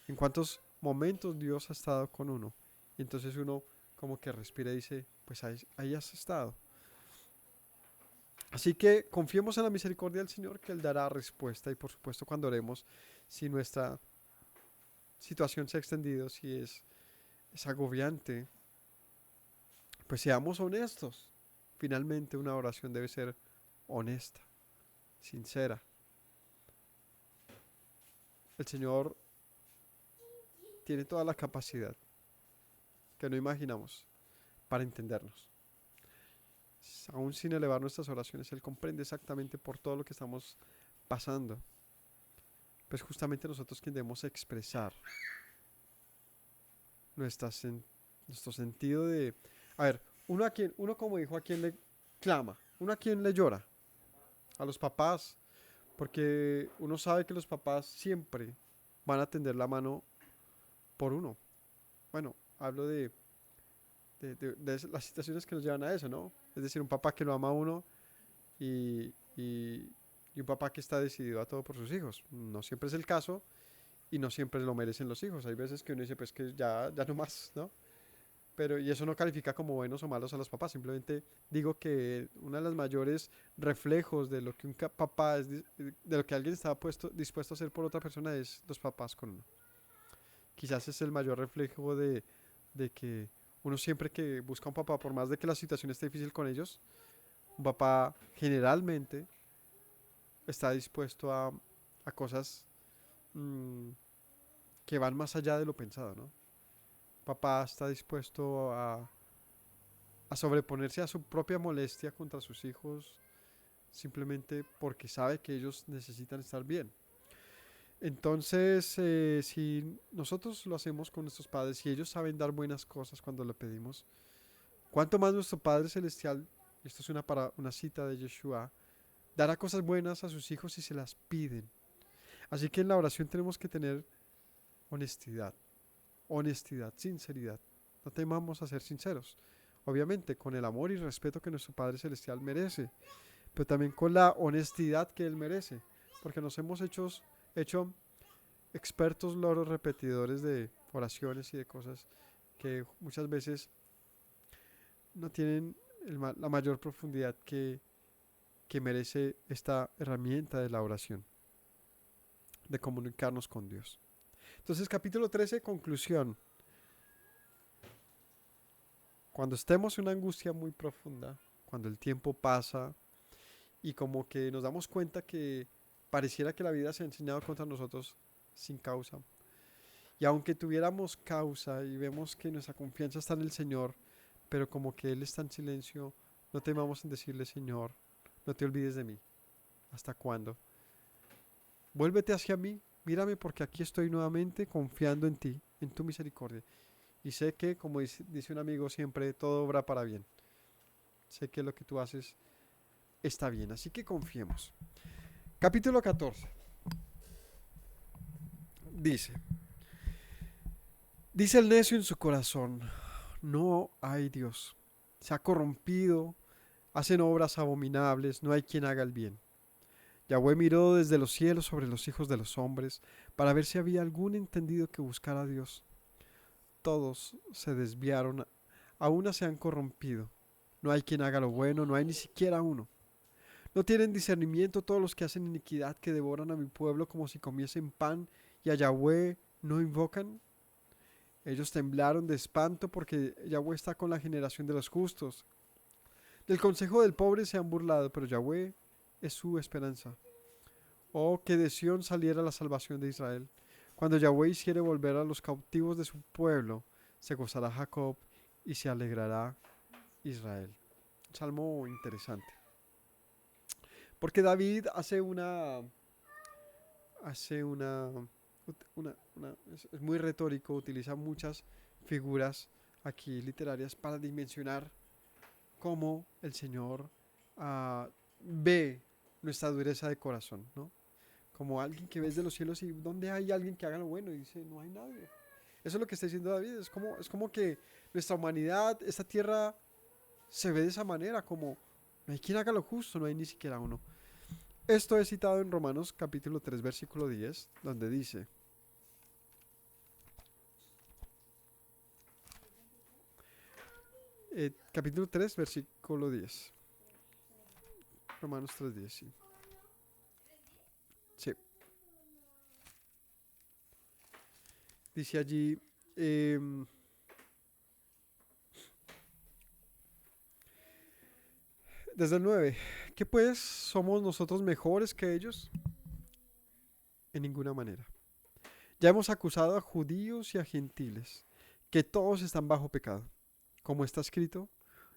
en cuántos momentos Dios ha estado con uno, y entonces uno como que respira y dice, pues ahí has estado. Así que confiemos en la misericordia del Señor, que Él dará respuesta. Y por supuesto cuando oremos, si nuestra situación se ha extendido, si es agobiante, pues seamos honestos. Finalmente una oración debe ser honesta, sincera. El Señor tiene toda la capacidad que no imaginamos para entendernos. Aún sin elevar nuestras oraciones, Él comprende exactamente por todo lo que estamos pasando. Pues justamente nosotros quien debemos expresar nuestro sentido de... A ver, uno como hijo a quien le clama, uno a quien le llora, a los papás, porque uno sabe que los papás siempre van a tender la mano por uno. Bueno, hablo de las situaciones que nos llevan a eso, ¿no? Es decir, un papá que lo ama a uno y un papá que está decidido a todo por sus hijos. No siempre es el caso y no siempre lo merecen los hijos. Hay veces que uno dice, pues que ya no más, ¿no? Pero, y eso no califica como buenos o malos a los papás, simplemente digo que uno de los mayores reflejos de lo que un papá es, de lo que alguien está dispuesto a hacer por otra persona es los papás con uno. Quizás es el mayor reflejo de que uno siempre que busca un papá, por más de que la situación esté difícil con ellos, un papá generalmente está dispuesto a cosas mm, que van más allá de lo pensado, ¿no? Papá está dispuesto a sobreponerse a su propia molestia contra sus hijos simplemente porque sabe que ellos necesitan estar bien. Entonces, si nosotros lo hacemos con nuestros padres y ellos saben dar buenas cosas cuando lo pedimos, ¿cuánto más nuestro Padre Celestial, esto es una cita de Yeshua, dará cosas buenas a sus hijos si se las piden? Así que en la oración tenemos que tener honestidad, sinceridad. No temamos a ser sinceros, obviamente con el amor y respeto que nuestro Padre Celestial merece, pero también con la honestidad que Él merece, porque nos hemos hecho expertos loros repetidores de oraciones y de cosas que muchas veces no tienen la mayor profundidad que merece esta herramienta de la oración, de comunicarnos con Dios. Entonces, capítulo 13, conclusión. Cuando estemos en una angustia muy profunda, cuando el tiempo pasa y como que nos damos cuenta que pareciera que la vida se ha enseñado contra nosotros sin causa, y aunque tuviéramos causa y vemos que nuestra confianza está en el Señor, pero como que Él está en silencio, no temamos en decirle, Señor, no te olvides de mí. ¿Hasta cuándo? Vuélvete hacia mí, mírame porque aquí estoy nuevamente confiando en ti, en tu misericordia. Y sé que, como dice un amigo siempre, todo obra para bien. Sé que lo que tú haces está bien, así que confiemos. Capítulo 14. Dice el necio en su corazón, no hay Dios. Se ha corrompido, hacen obras abominables, no hay quien haga el bien. Yahweh miró desde los cielos sobre los hijos de los hombres para ver si había algún entendido que buscara a Dios. Todos se desviaron, a una se han corrompido. No hay quien haga lo bueno, no hay ni siquiera uno. No tienen discernimiento todos los que hacen iniquidad, que devoran a mi pueblo como si comiesen pan, y a Yahweh no invocan. Ellos temblaron de espanto porque Yahweh está con la generación de los justos. Del consejo del pobre se han burlado, pero Yahweh es su esperanza. Oh, que de Sión saliera la salvación de Israel. Cuando Yahweh hiciere volver a los cautivos de su pueblo, se gozará Jacob y se alegrará Israel. Un salmo interesante. Porque David es muy retórico, utiliza muchas figuras aquí literarias para dimensionar cómo el Señor ve nuestra dureza de corazón, ¿no? Como alguien que ves de los cielos y ¿dónde hay alguien que haga lo bueno? Y dice, no hay nadie. Eso es lo que está diciendo David, es como que nuestra humanidad, esta tierra se ve de esa manera, como no hay quien haga lo justo, no hay ni siquiera uno. Esto es citado en Romanos capítulo 3, versículo 10, donde dice, capítulo 3, versículo 10. Romanos 3, 10, sí. Sí. Dice allí, desde el 9, ¿qué pues somos nosotros mejores que ellos? En ninguna manera. Ya hemos acusado a judíos y a gentiles, que todos están bajo pecado. Como está escrito,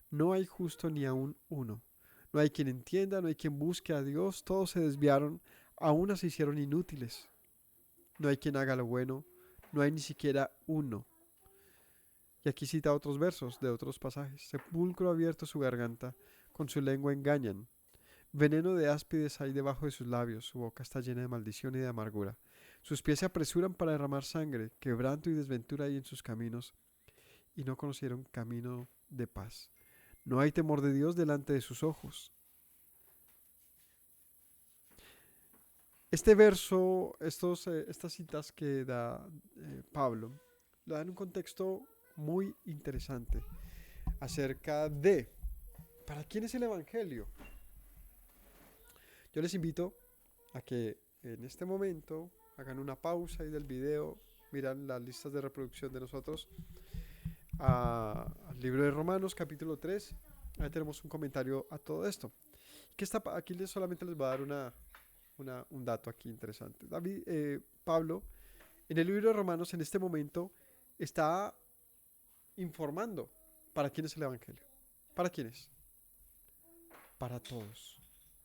no hay justo ni aun uno. No hay quien entienda, no hay quien busque a Dios, todos se desviaron, a una se hicieron inútiles. No hay quien haga lo bueno, no hay ni siquiera uno. Y aquí cita otros versos de otros pasajes. Sepulcro abierto su garganta, con su lengua engañan. Veneno de áspides hay debajo de sus labios, su boca está llena de maldición y de amargura. Sus pies se apresuran para derramar sangre, quebranto y desventura hay en sus caminos, y no conocieron camino de paz. No hay temor de Dios delante de sus ojos. Este verso, estas citas que da Pablo, lo dan un contexto muy interesante acerca de ¿para quién es el Evangelio? Yo les invito a que en este momento hagan una pausa ahí del video, miran las listas de reproducción de nosotros al libro de Romanos capítulo 3. Ahí tenemos un comentario a todo esto. Aquí solamente les voy a dar un dato aquí interesante. Pablo, en el libro de Romanos en este momento está informando para quién es el Evangelio. ¿Para quiénes? Para todos.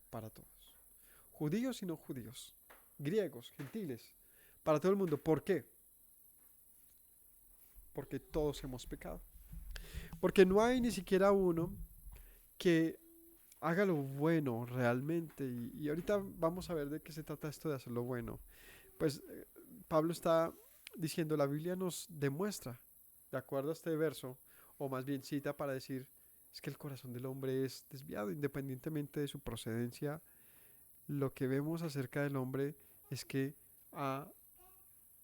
Para todos. Judíos y no judíos. Griegos, gentiles. Para todo el mundo. ¿Por qué? Porque todos hemos pecado. Porque no hay ni siquiera uno que haga lo bueno realmente. Y ahorita vamos a ver de qué se trata esto de hacer lo bueno. Pues Pablo está diciendo, la Biblia nos demuestra, de acuerdo a este verso, o más bien cita para decir, es que el corazón del hombre es desviado, independientemente de su procedencia. Lo que vemos acerca del hombre es que ha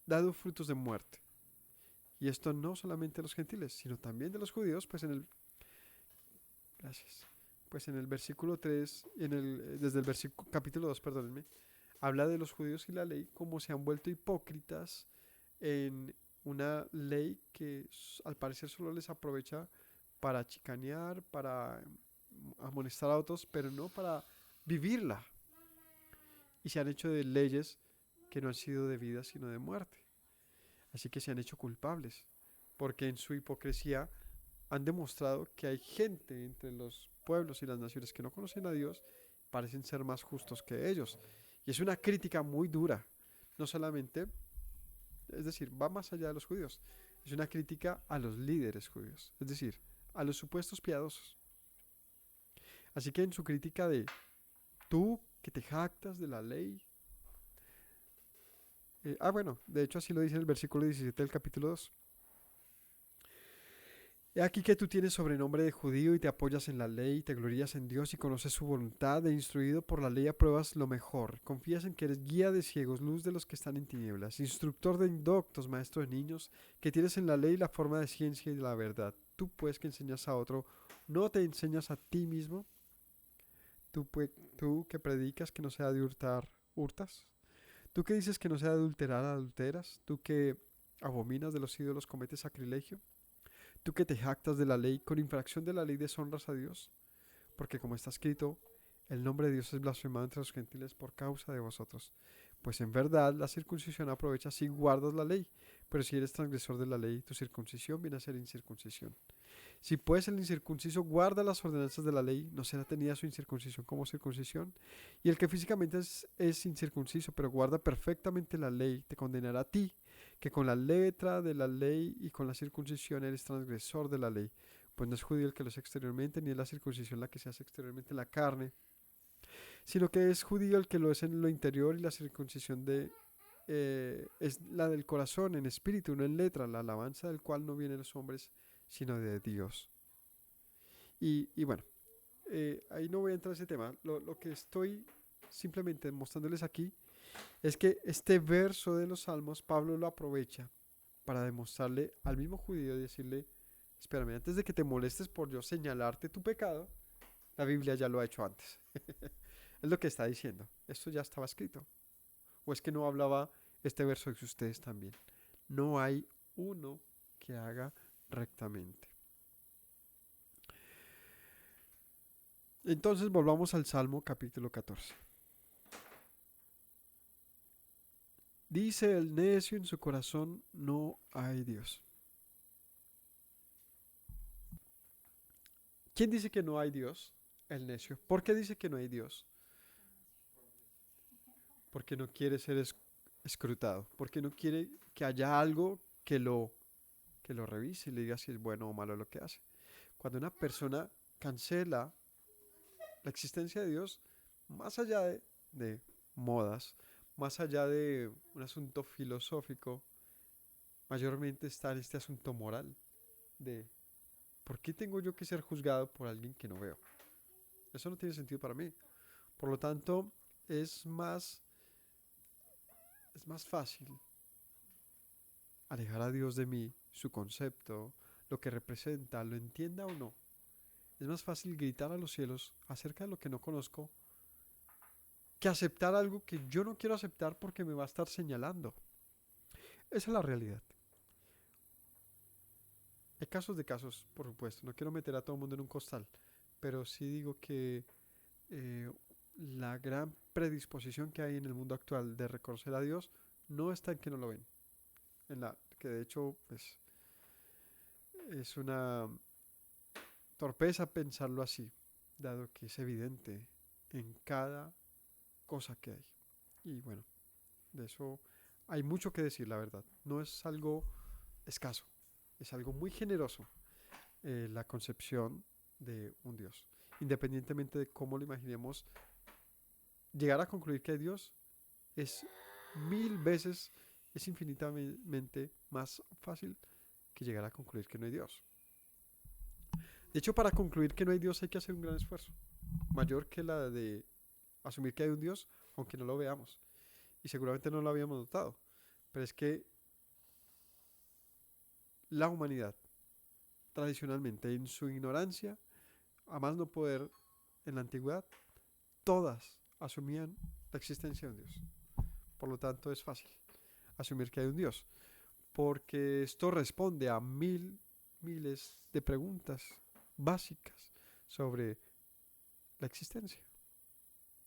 dado frutos de muerte. Y esto no solamente de los gentiles, sino también de los judíos, pues gracias. Pues en el versículo 3, desde el versículo capítulo 2, perdónenme, habla de los judíos y la ley como se han vuelto hipócritas en una ley que al parecer solo les aprovecha para chicanear, para amonestar a otros, pero no para vivirla. Y se han hecho de leyes que no han sido de vida sino de muerte. Así que se han hecho culpables, porque en su hipocresía han demostrado que hay gente entre los pueblos y las naciones que no conocen a Dios, parecen ser más justos que ellos. Y es una crítica muy dura, no solamente, es decir, va más allá de los judíos, es una crítica a los líderes judíos, es decir, a los supuestos piadosos. Así que en su crítica de tú que te jactas de la ley, bueno, de hecho así lo dice en el versículo 17 del capítulo 2. He aquí que tú tienes sobrenombre de judío y te apoyas en la ley, te glorías en Dios y conoces su voluntad, e instruido por la ley apruebas lo mejor. Confías en que eres guía de ciegos, luz de los que están en tinieblas, instructor de indoctos, maestro de niños, que tienes en la ley la forma de ciencia y de la verdad. Tú pues que enseñas a otro, ¿no te enseñas a ti mismo? Tú que predicas que no sea de hurtar, hurtas. Tú que dices que no sea de adulterar, adulteras. Tú que abominas de los ídolos, cometes sacrilegio. Tú que te jactas de la ley, con infracción de la ley deshonras a Dios, porque como está escrito, el nombre de Dios es blasfemado entre los gentiles por causa de vosotros. Pues en verdad la circuncisión aprovecha si guardas la ley, pero si eres transgresor de la ley, tu circuncisión viene a ser incircuncisión. Si pues el incircunciso guarda las ordenanzas de la ley, no será tenida su incircuncisión como circuncisión. Y el que físicamente es incircunciso, pero guarda perfectamente la ley, te condenará a ti, que con la letra de la ley y con la circuncisión eres transgresor de la ley. Pues no es judío el que lo es exteriormente, ni es la circuncisión la que se hace exteriormente en la carne, sino que es judío el que lo es en lo interior, y la circuncisión es la del corazón, en espíritu, no en letra, la alabanza del cual no viene de los hombres, sino de Dios. Y bueno, ahí no voy a entrar en ese tema. Lo que estoy simplemente mostrándoles aquí es que este verso de los Salmos, Pablo lo aprovecha para demostrarle al mismo judío y decirle, espérame, antes de que te molestes por yo señalarte tu pecado, la Biblia ya lo ha hecho antes. Es lo que está diciendo. Esto ya estaba escrito. ¿O es que no hablaba este verso de ustedes también? No hay uno que haga rectamente. Entonces volvamos al Salmo capítulo 14. Dice el necio en su corazón, no hay Dios. ¿Quién dice que no hay Dios? El necio. ¿Por qué dice que no hay Dios? Porque no quiere ser escrutado. Porque no quiere que haya algo que lo revise y le diga si es bueno o malo lo que hace. Cuando una persona cancela la existencia de Dios, más allá de modas, más allá de un asunto filosófico, mayormente está en este asunto moral de ¿por qué tengo yo que ser juzgado por alguien que no veo? Eso no tiene sentido para mí. Por lo tanto, es más es más fácil alejar a Dios de mí, su concepto, lo que representa, lo entienda o no. Es más fácil gritar a los cielos acerca de lo que no conozco que aceptar algo que yo no quiero aceptar porque me va a estar señalando. Esa es la realidad. Hay casos de casos, por supuesto. No quiero meter a todo el mundo en un costal, pero sí digo que eh, la gran predisposición que hay en el mundo actual de reconocer a Dios no está en que no lo ven. Que de hecho pues, es una torpeza pensarlo así, dado que es evidente en cada cosa que hay. Y bueno, de eso hay mucho que decir, la verdad. No es algo escaso, es algo muy generoso la concepción de un Dios. Independientemente de cómo lo imaginemos, llegar a concluir que hay Dios es mil veces, es infinitamente más fácil que llegar a concluir que no hay Dios. De hecho, para concluir que no hay Dios hay que hacer un gran esfuerzo, mayor que la de asumir que hay un Dios, aunque no lo veamos. Y seguramente no lo habíamos notado. Pero es que la humanidad, tradicionalmente, en su ignorancia, a más no poder, en la antigüedad, todas asumían la existencia de un Dios. Por lo tanto, es fácil asumir que hay un Dios, porque esto responde a miles de preguntas básicas sobre la existencia,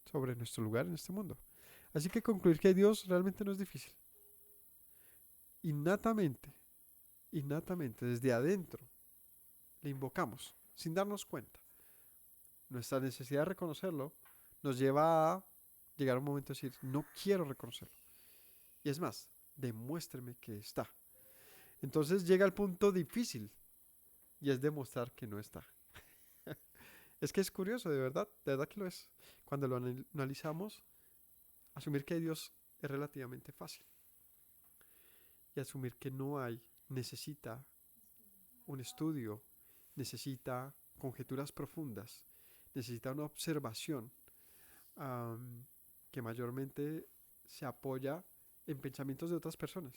sobre nuestro lugar en este mundo. Así que concluir que hay Dios realmente no es difícil. Innatamente, desde adentro, le invocamos, sin darnos cuenta. Nuestra necesidad de reconocerlo nos lleva a llegar a un momento de decir, no quiero reconocerlo. Y es más, demuéstreme que está. Entonces llega el punto difícil y es demostrar que no está. Es que es curioso, de verdad que lo es. Cuando lo analizamos, asumir que hay Dios es relativamente fácil. Y asumir que no hay necesita un estudio, necesita conjeturas profundas, necesita una observación que mayormente se apoya en pensamientos de otras personas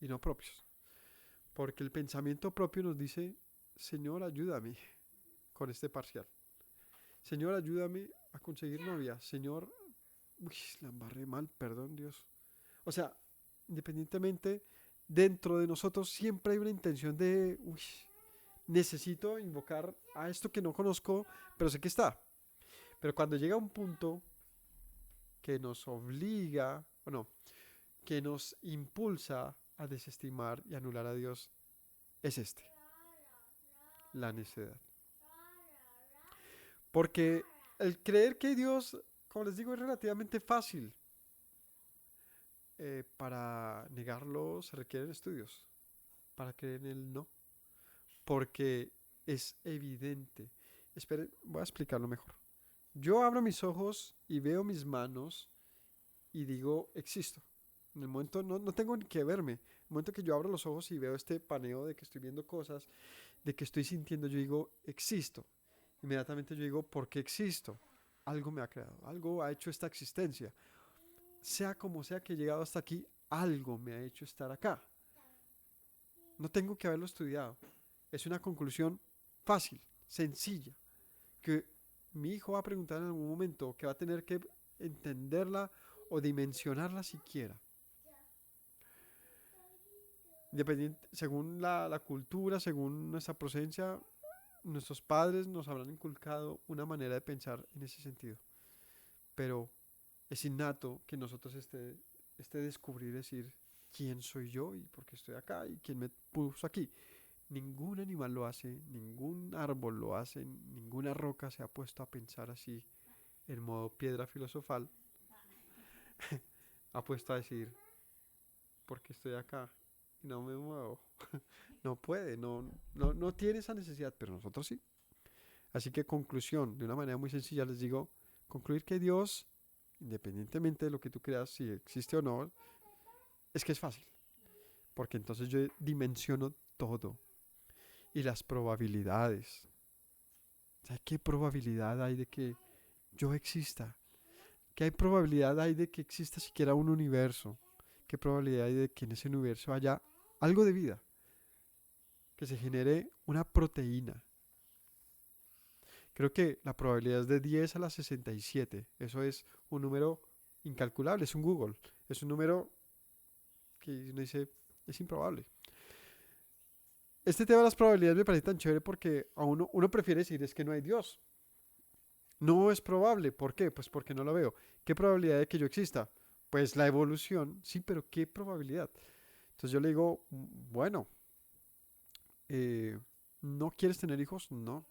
y no propios. Porque el pensamiento propio nos dice, Señor, ayúdame con este parcial. Señor, ayúdame a conseguir novia. Señor, la embarré mal, perdón Dios. O sea, independientemente, dentro de nosotros siempre hay una intención de, necesito invocar a esto que no conozco, pero sé que está. Pero cuando llega un punto que nos obliga, o no, que nos impulsa a desestimar y anular a Dios, es la necedad. Porque el creer que Dios, como les digo, es relativamente fácil. Para negarlo se requieren estudios. Para creer en él no. Porque es evidente. Esperen, voy a explicarlo mejor. Yo abro mis ojos y veo mis manos y digo, existo. En el momento no tengo ni que verme. En el momento que yo abro los ojos y veo este paneo de que estoy viendo cosas, de que estoy sintiendo, yo digo, existo. Inmediatamente yo digo, ¿por qué existo? Algo me ha creado, algo ha hecho esta existencia. Sea como sea que he llegado hasta aquí, algo me ha hecho estar acá. No tengo que haberlo estudiado. Es una conclusión fácil, sencilla, que mi hijo va a preguntar en algún momento, que va a tener que entenderla o dimensionarla siquiera. Según la cultura, según nuestra procedencia, nuestros padres nos habrán inculcado una manera de pensar en ese sentido. Pero es innato que nosotros descubrir, decir, ¿quién soy yo y por qué estoy acá y quién me puso aquí? Ningún animal lo hace, ningún árbol lo hace, ninguna roca se ha puesto a pensar así en modo piedra filosofal. Ha puesto a decir, ¿por qué estoy acá? Y no me muevo. No puede, no tiene esa necesidad, pero nosotros sí. Así que conclusión, de una manera muy sencilla les digo, concluir que Dios, independientemente de lo que tú creas, si existe o no, es que es fácil. Porque entonces yo dimensiono todo. Y las probabilidades. ¿Sabes qué probabilidad hay de que yo exista? ¿Qué hay probabilidad hay de que exista siquiera un universo? ¿Qué probabilidad hay de que en ese universo haya algo de vida? Que se genere una proteína. Creo que la probabilidad es de 10 a la 67. Eso es un número incalculable, es un Google. Es un número que uno dice, es improbable. Este tema de las probabilidades me parece tan chévere porque a uno prefiere decir es que no hay Dios. No es probable. ¿Por qué? Pues porque no lo veo. ¿Qué probabilidad de que yo exista? Pues la evolución, sí, pero ¿qué probabilidad? Entonces yo le digo, bueno, eh, ¿no quieres tener hijos? No.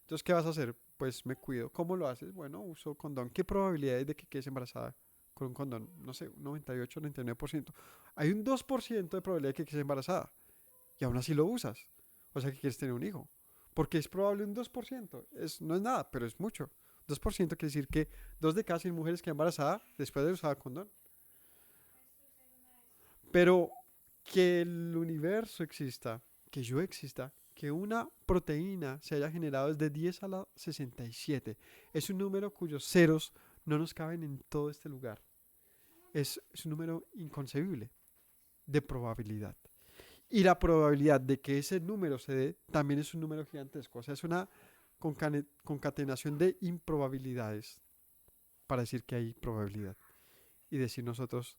Entonces, ¿qué vas a hacer? Pues me cuido. ¿Cómo lo haces? Bueno, uso condón. ¿Qué probabilidad hay de que quedes embarazada con un condón? No sé, un 98, 99%. Hay un 2% de probabilidad de que quedes embarazada y aún así lo usas. O sea que quieres tener un hijo. Porque es probable un 2%. No es nada, pero es mucho. 2% quiere decir que 2 de cada 100 mujeres quedan embarazadas después de usar condón. Pero que el universo exista, que yo exista, que una proteína se haya generado desde 10 a la 67, es un número cuyos ceros no nos caben en todo este lugar. Es un número inconcebible de probabilidad. Y la probabilidad de que ese número se dé también es un número gigantesco. O sea, es una concatenación de improbabilidades para decir que hay probabilidad. Y decir nosotros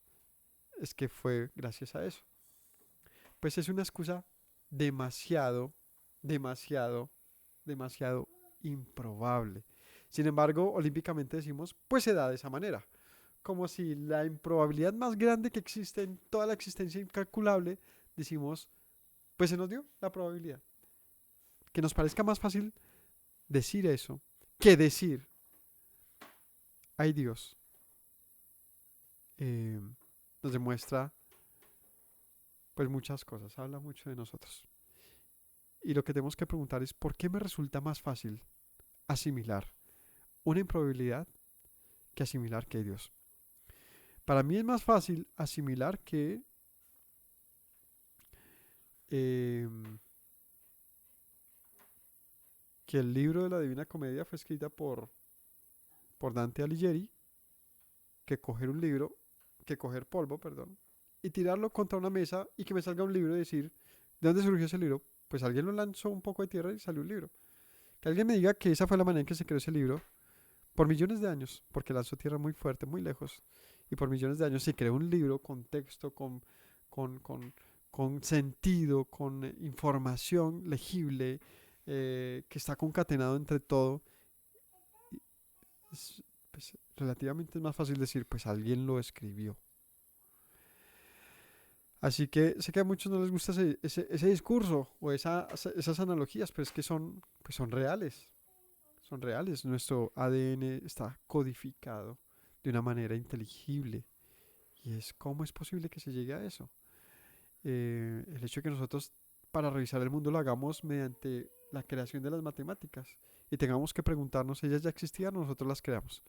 es que fue gracias a eso. Pues es una excusa demasiado, demasiado, demasiado improbable. Sin embargo, olímpicamente decimos, pues se da de esa manera. Como si la improbabilidad más grande que existe en toda la existencia incalculable, decimos, pues se nos dio la probabilidad. Que nos parezca más fácil decir eso que decir, ay Dios, eh, nos demuestra pues muchas cosas, habla mucho de nosotros. Y lo que tenemos que preguntar es, ¿por qué me resulta más fácil asimilar una improbabilidad que asimilar que hay Dios? Para mí es más fácil asimilar eh, que el libro de la Divina Comedia fue escrita por Dante Alighieri que coger un libro, que coger polvo, perdón, y tirarlo contra una mesa y que me salga un libro y decir, ¿de dónde surgió ese libro? Pues alguien lo lanzó un poco de tierra y salió un libro. Que alguien me diga que esa fue la manera en que se creó ese libro por millones de años, porque lanzó tierra muy fuerte, muy lejos, y por millones de años se creó un libro con texto, con, con, con sentido, con información legible, que está concatenado entre todo. Pues, relativamente es más fácil decir, pues alguien lo escribió. Así que sé que a muchos no les gusta ese discurso o esas analogías, pero es que pues son reales. Son reales. Nuestro ADN está codificado de una manera inteligible. Y es cómo es posible que se llegue a eso. El hecho de que nosotros para revisar el mundo lo hagamos mediante la creación de las matemáticas y tengamos que preguntarnos, ellas ya existían o nosotros las creamos,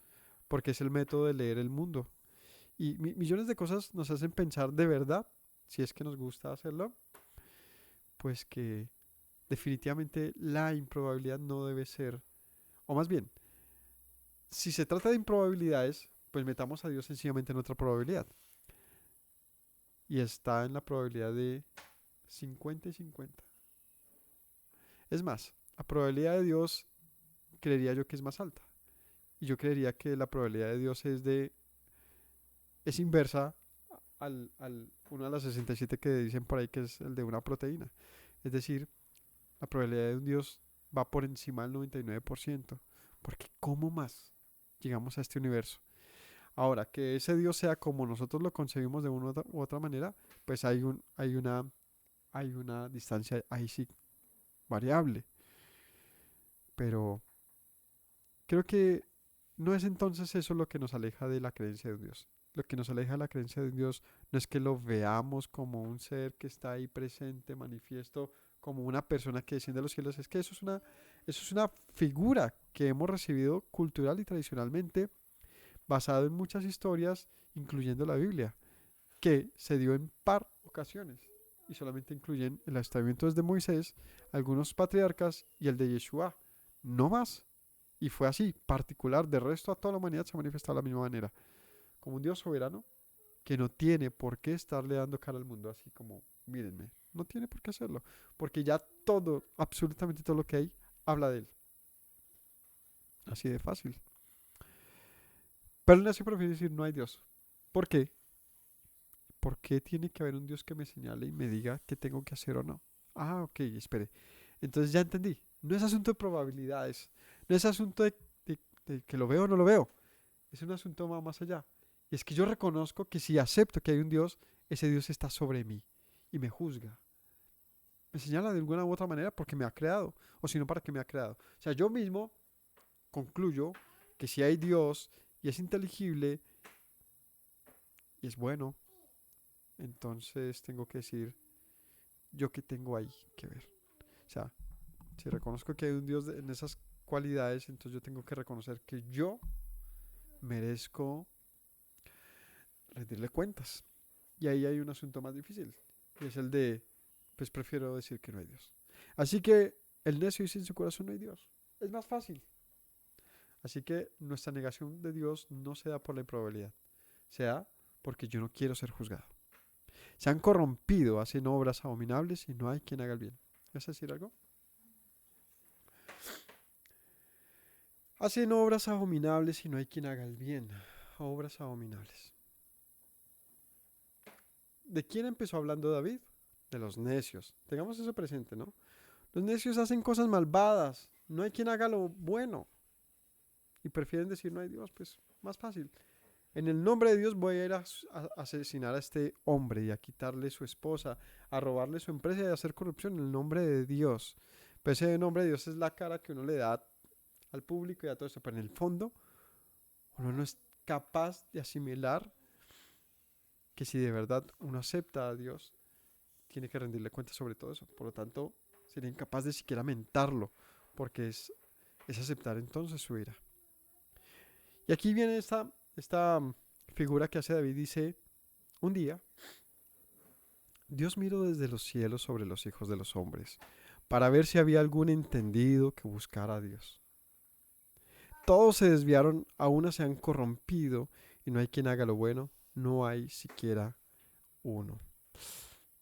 porque es el método de leer el mundo. Y millones de cosas nos hacen pensar de verdad, si es que nos gusta hacerlo, pues que definitivamente la improbabilidad no debe ser, o más bien, si se trata de improbabilidades, pues metamos a Dios sencillamente en otra probabilidad. Y está en la probabilidad de 50 y 50. Es más, la probabilidad de Dios creería yo que es más alta. Y yo creería que la probabilidad de Dios es inversa al 1 a la 67 que dicen por ahí que es el de una proteína. Es decir, la probabilidad de un Dios va por encima del 99%. Porque ¿cómo más llegamos a este universo? Ahora, que ese Dios sea como nosotros lo concebimos de una u otra manera, pues hay una distancia ahí sí variable. Pero creo que no es entonces eso lo que nos aleja de la creencia de un Dios. Lo que nos aleja de la creencia de un Dios no es que lo veamos como un ser que está ahí presente, manifiesto, como una persona que desciende a los cielos. Es que eso es una figura que hemos recibido cultural y tradicionalmente basado en muchas historias, incluyendo la Biblia, que se dio en par ocasiones y solamente incluyen el avistamiento desde Moisés, algunos patriarcas y el de Yeshua, no más. Y fue así, particular, de resto a toda la humanidad se ha manifestado de la misma manera, como un Dios soberano que no tiene por qué estarle dando cara al mundo así como, mírenme, no tiene por qué hacerlo, porque ya todo, absolutamente todo lo que hay, habla de él. Así de fácil. Pero el necio prefiere decir no hay Dios. ¿Por qué? ¿Por qué tiene que haber un Dios que me señale y me diga qué tengo que hacer o no? Ah, ok, espere. Entonces ya entendí. No es asunto de probabilidades. No es asunto de que lo veo o no lo veo. Es un asunto más allá. Y es que yo reconozco que si acepto que hay un Dios, ese Dios está sobre mí y me juzga. Me señala de alguna u otra manera porque me ha creado. O si no, para qué me ha creado. O sea, yo mismo concluyo que si hay Dios y es inteligible y es bueno, entonces tengo que decir, ¿yo qué tengo ahí que ver? O sea, si reconozco que hay un Dios en esas cualidades, entonces yo tengo que reconocer que yo merezco rendirle cuentas. Y ahí hay un asunto más difícil, y es el de, pues prefiero decir que no hay Dios. Así que el necio dice en su corazón no hay Dios. Es más fácil. Así que nuestra negación de Dios no se da por la improbabilidad, se da porque yo no quiero ser juzgado. Se han corrompido, hacen obras abominables y no hay quien haga el bien. ¿Vas a decir algo? Hacen obras abominables y no hay quien haga el bien. Obras abominables. ¿De quién empezó hablando David? De los necios. Tengamos eso presente, ¿no? Los necios hacen cosas malvadas. No hay quien haga lo bueno. Y prefieren decir no hay Dios, pues más fácil. En el nombre de Dios voy a ir a asesinar a este hombre y a quitarle su esposa, a robarle su empresa y a hacer corrupción en el nombre de Dios. Pero ese nombre de Dios es la cara que uno le da al público y a todo eso. Pero en el fondo, uno no es capaz de asimilar que si de verdad uno acepta a Dios, tiene que rendirle cuenta sobre todo eso. Por lo tanto, sería incapaz de siquiera mentarlo, porque es aceptar entonces su ira. Y aquí viene esta figura que hace David, dice, un día, Dios miró desde los cielos sobre los hijos de los hombres, para ver si había algún entendido que buscara a Dios. Todos se desviaron, a una se han corrompido, y no hay quien haga lo bueno, no hay siquiera uno.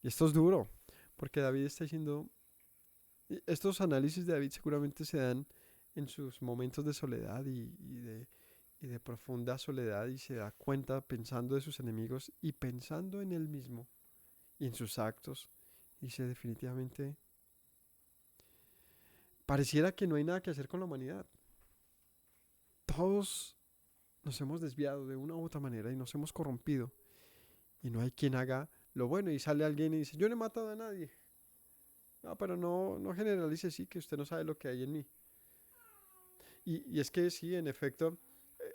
Y esto es duro, porque David está diciendo, estos análisis de David seguramente se dan en sus momentos de soledad y de profunda soledad y se da cuenta pensando de sus enemigos y pensando en él mismo y en sus actos. Dice definitivamente, pareciera que no hay nada que hacer con la humanidad. Todos nos hemos desviado de una u otra manera y nos hemos corrompido y no hay quien haga lo bueno. Y sale alguien y dice, yo no he matado a nadie. No, pero no generalice, sí, que usted no sabe lo que hay en mí. Y es que sí, en efecto,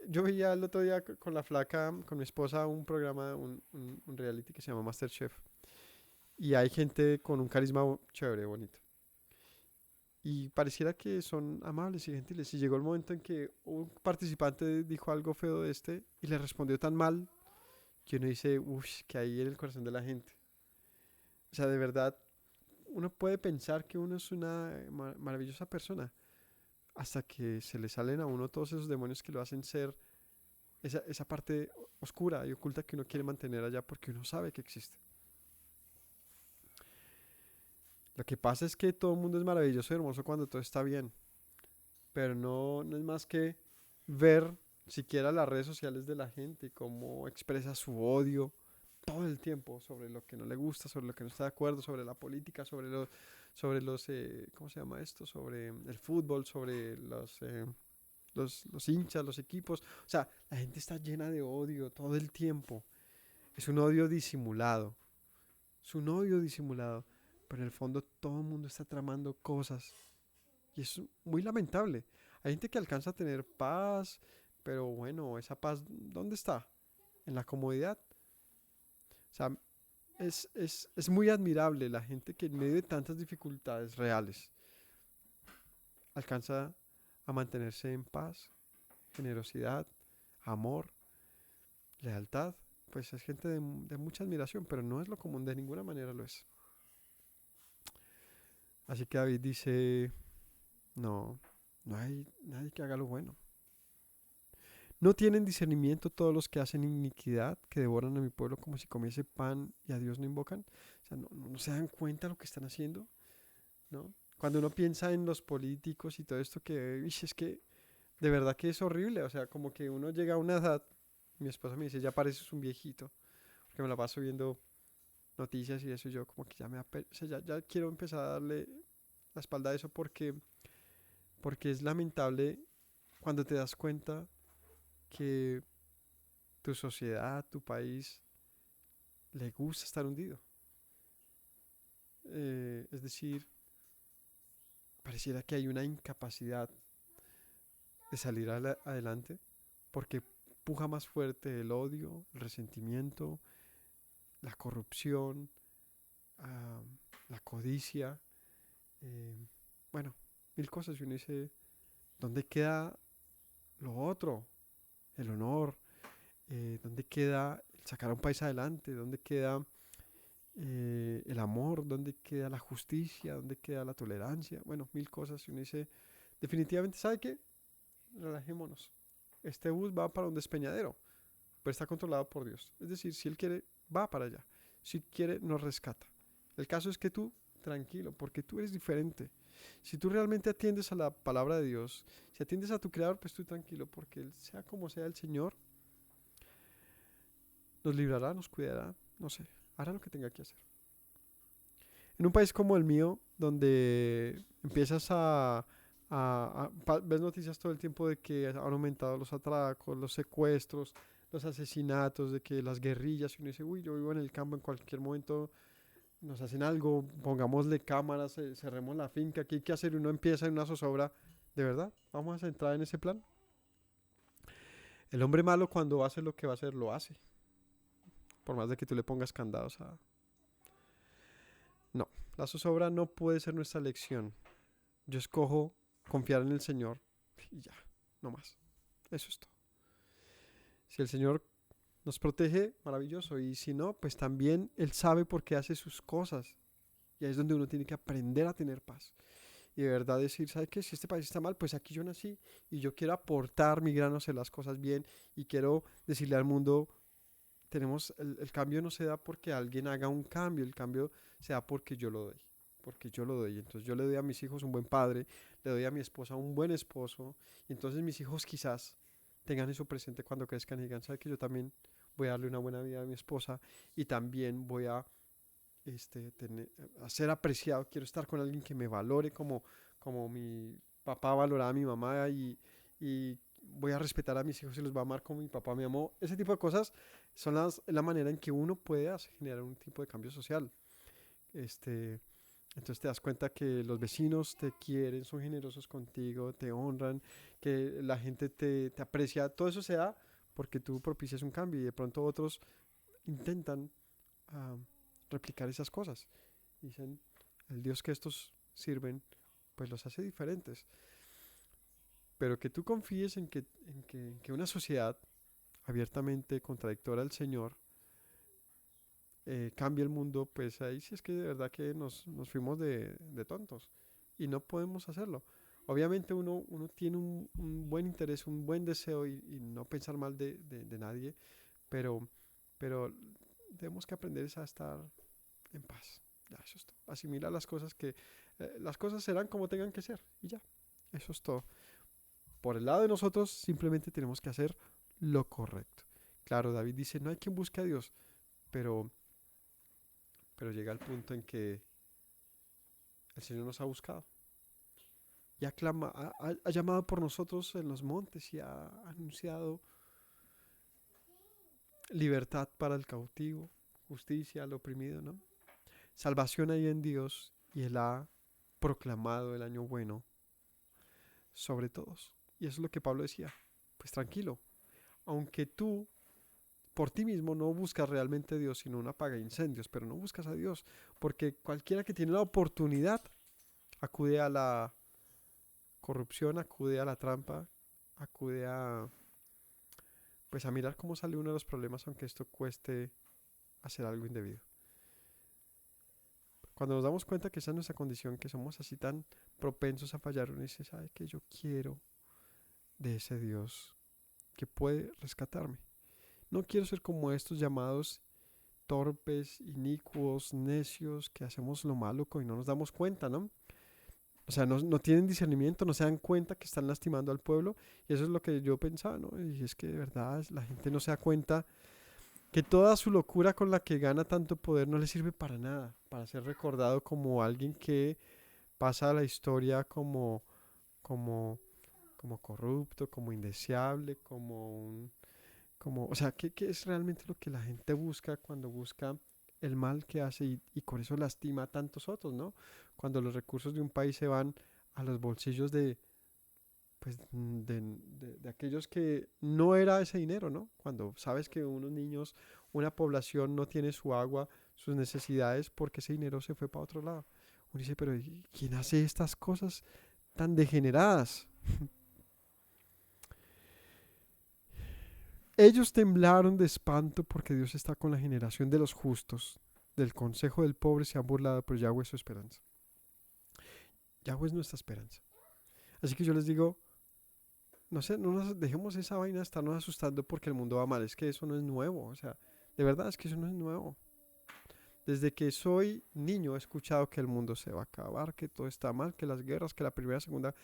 yo veía el otro día con la flaca, con mi esposa, un programa, un reality que se llama MasterChef. Y hay gente con un carisma chévere, bonito. Y pareciera que son amables y gentiles. Y llegó el momento en que un participante dijo algo feo de este y le respondió tan mal que uno dice, uff, que hay en el corazón de la gente. O sea, de verdad, uno puede pensar que uno es una maravillosa persona hasta que se le salen a uno todos esos demonios que lo hacen ser esa parte oscura y oculta que uno quiere mantener allá porque uno sabe que existe. Lo que pasa es que todo el mundo es maravilloso y hermoso cuando todo está bien, pero no es más que ver siquiera las redes sociales de la gente y cómo expresa su odio todo el tiempo sobre lo que no le gusta, sobre lo que no está de acuerdo, sobre la política, sobre los ¿cómo se llama esto? Sobre el fútbol, sobre los hinchas, los equipos. O sea, la gente está llena de odio todo el tiempo. Es un odio disimulado. Es un odio disimulado. Pero en el fondo todo el mundo está tramando cosas. Y es muy lamentable. Hay gente que alcanza a tener paz, pero bueno, esa paz, ¿dónde está? En la comodidad. O sea, es muy admirable la gente que en medio de tantas dificultades reales alcanza a mantenerse en paz, generosidad, amor, lealtad. Pues es gente de mucha admiración, pero no es lo común, de ninguna manera lo es. Así que David dice, no hay nadie que haga lo bueno. ¿No tienen discernimiento todos los que hacen iniquidad, que devoran a mi pueblo como si comiese pan y a Dios no invocan? O sea, no se dan cuenta de lo que están haciendo, ¿no? Cuando uno piensa en los políticos y todo esto, que es que de verdad que es horrible. O sea, como que uno llega a una edad, mi esposa me dice, ya pareces un viejito, porque me la paso viendo noticias y eso, y yo como que ya o sea, ya quiero empezar a darle la espalda a eso porque es lamentable cuando te das cuenta que tu sociedad, tu país, le gusta estar hundido. Es decir, pareciera que hay una incapacidad de salir adelante porque puja más fuerte el odio, el resentimiento, la corrupción, ah, la codicia, eh, bueno, mil cosas. Y uno dice, ¿dónde queda lo otro? El honor, ¿dónde queda el sacar a un país adelante? ¿Dónde queda el amor? ¿Dónde queda la justicia? ¿Dónde queda la tolerancia? Bueno, mil cosas. Y uno dice, definitivamente, ¿sabe qué? Relajémonos. Este bus va para un despeñadero, pero está controlado por Dios. Es decir, si Él quiere, va para allá. Si quiere, nos rescata. El caso es que tú, tranquilo, porque tú eres diferente. Si tú realmente atiendes a la palabra de Dios, si atiendes a tu Creador, pues tú tranquilo, porque Él, sea como sea el Señor, nos librará, nos cuidará, no sé, hará lo que tenga que hacer. En un país como el mío, donde empiezas ves noticias todo el tiempo de que han aumentado los atracos, los secuestros, los asesinatos, de que las guerrillas, y uno dice, uy, yo vivo en el campo, en cualquier momento nos hacen algo, pongámosle cámaras, cerremos la finca, ¿qué hay que hacer? Uno empieza en una zozobra, ¿de verdad? ¿Vamos a entrar en ese plan? El hombre malo cuando hace lo que va a hacer, lo hace. Por más de que tú le pongas candados a... No, la zozobra no puede ser nuestra elección. Yo escojo confiar en el Señor y ya, no más. Eso es todo. Si el Señor nos protege, maravilloso. Y si no, pues también Él sabe por qué hace sus cosas. Y ahí es donde uno tiene que aprender a tener paz. Y de verdad decir, ¿sabe qué? Si este país está mal, pues aquí yo nací y yo quiero aportar mi grano, hacer las cosas bien y quiero decirle al mundo, el cambio no se da porque alguien haga un cambio, el cambio se da porque yo lo doy. Porque yo lo doy. Entonces yo le doy a mis hijos un buen padre, le doy a mi esposa un buen esposo. Y entonces mis hijos quizás tengan eso presente cuando crezcan y digan, ¿sabe que yo también voy a darle una buena vida a mi esposa y también voy a ser apreciado? Quiero estar con alguien que me valore como mi papá valoraba a mi mamá y voy a respetar a mis hijos y los voy a amar como mi papá me amó. Ese tipo de cosas son la manera en que uno puede generar un tipo de cambio social. Este, entonces te das cuenta que los vecinos te quieren, son generosos contigo, te honran, que la gente te aprecia. Todo eso se da porque tú propicias un cambio y de pronto otros intentan ah, replicar esas cosas. Dicen, el Dios que estos sirven, pues los hace diferentes. Pero que tú confíes en que una sociedad abiertamente contradictora al Señor cambie el mundo, pues ahí sí es que de verdad que nos fuimos de tontos y no podemos hacerlo. Obviamente uno tiene un buen interés, un buen deseo y no pensar mal de nadie, pero, pero, tenemos que aprender a estar en paz. Ya, eso es todo. Asimilar las cosas las cosas serán como tengan que ser y ya, eso es todo. Por el lado de nosotros simplemente tenemos que hacer lo correcto. Claro, David dice, no hay quien busque a Dios, pero, pero llega el punto en que el Señor nos ha buscado y ha llamado por nosotros en los montes y ha anunciado libertad para el cautivo, justicia al oprimido, ¿no? Salvación hay en Dios y Él ha proclamado el año bueno sobre todos. Y eso es lo que Pablo decía. Pues tranquilo, aunque tú por ti mismo no buscas realmente a Dios, sino una apaga incendios, pero no buscas a Dios, porque cualquiera que tiene la oportunidad acude a la corrupción, acude a la trampa, acude pues a mirar cómo sale uno de los problemas, aunque esto cueste hacer algo indebido. Cuando nos damos cuenta que esa es nuestra condición, que somos así tan propensos a fallar, uno dice, ¿sabe qué? Yo quiero de ese Dios que puede rescatarme. No quiero ser como estos llamados torpes, inicuos, necios, que hacemos lo malo y no nos damos cuenta, ¿no? O sea, no tienen discernimiento, no se dan cuenta que están lastimando al pueblo. Y eso es lo que yo pensaba, ¿no? Y es que de verdad la gente no se da cuenta que toda su locura con la que gana tanto poder no le sirve para nada, para ser recordado como alguien que pasa a la historia como, como corrupto, como indeseable, o sea, ¿qué es realmente lo que la gente busca cuando busca el mal que hace y con eso lastima a tantos otros, ¿no? Cuando los recursos de un país se van a los bolsillos de aquellos que no era ese dinero, ¿no? Cuando sabes que unos niños, una población no tiene su agua, sus necesidades, porque ese dinero se fue para otro lado. Uno dice, pero ¿y quién hace estas cosas tan degeneradas? Ellos temblaron de espanto porque Dios está con la generación de los justos. Del consejo del pobre se han burlado, pero Yahweh es su esperanza. Yahweh es nuestra esperanza. Así que yo les digo, no sé, no nos dejemos esa vaina de estarnos asustando porque el mundo va mal. Es que eso no es nuevo. O sea, de verdad es que eso no es nuevo. Desde que soy niño he escuchado que el mundo se va a acabar, que todo está mal, que las guerras, que la primera, segunda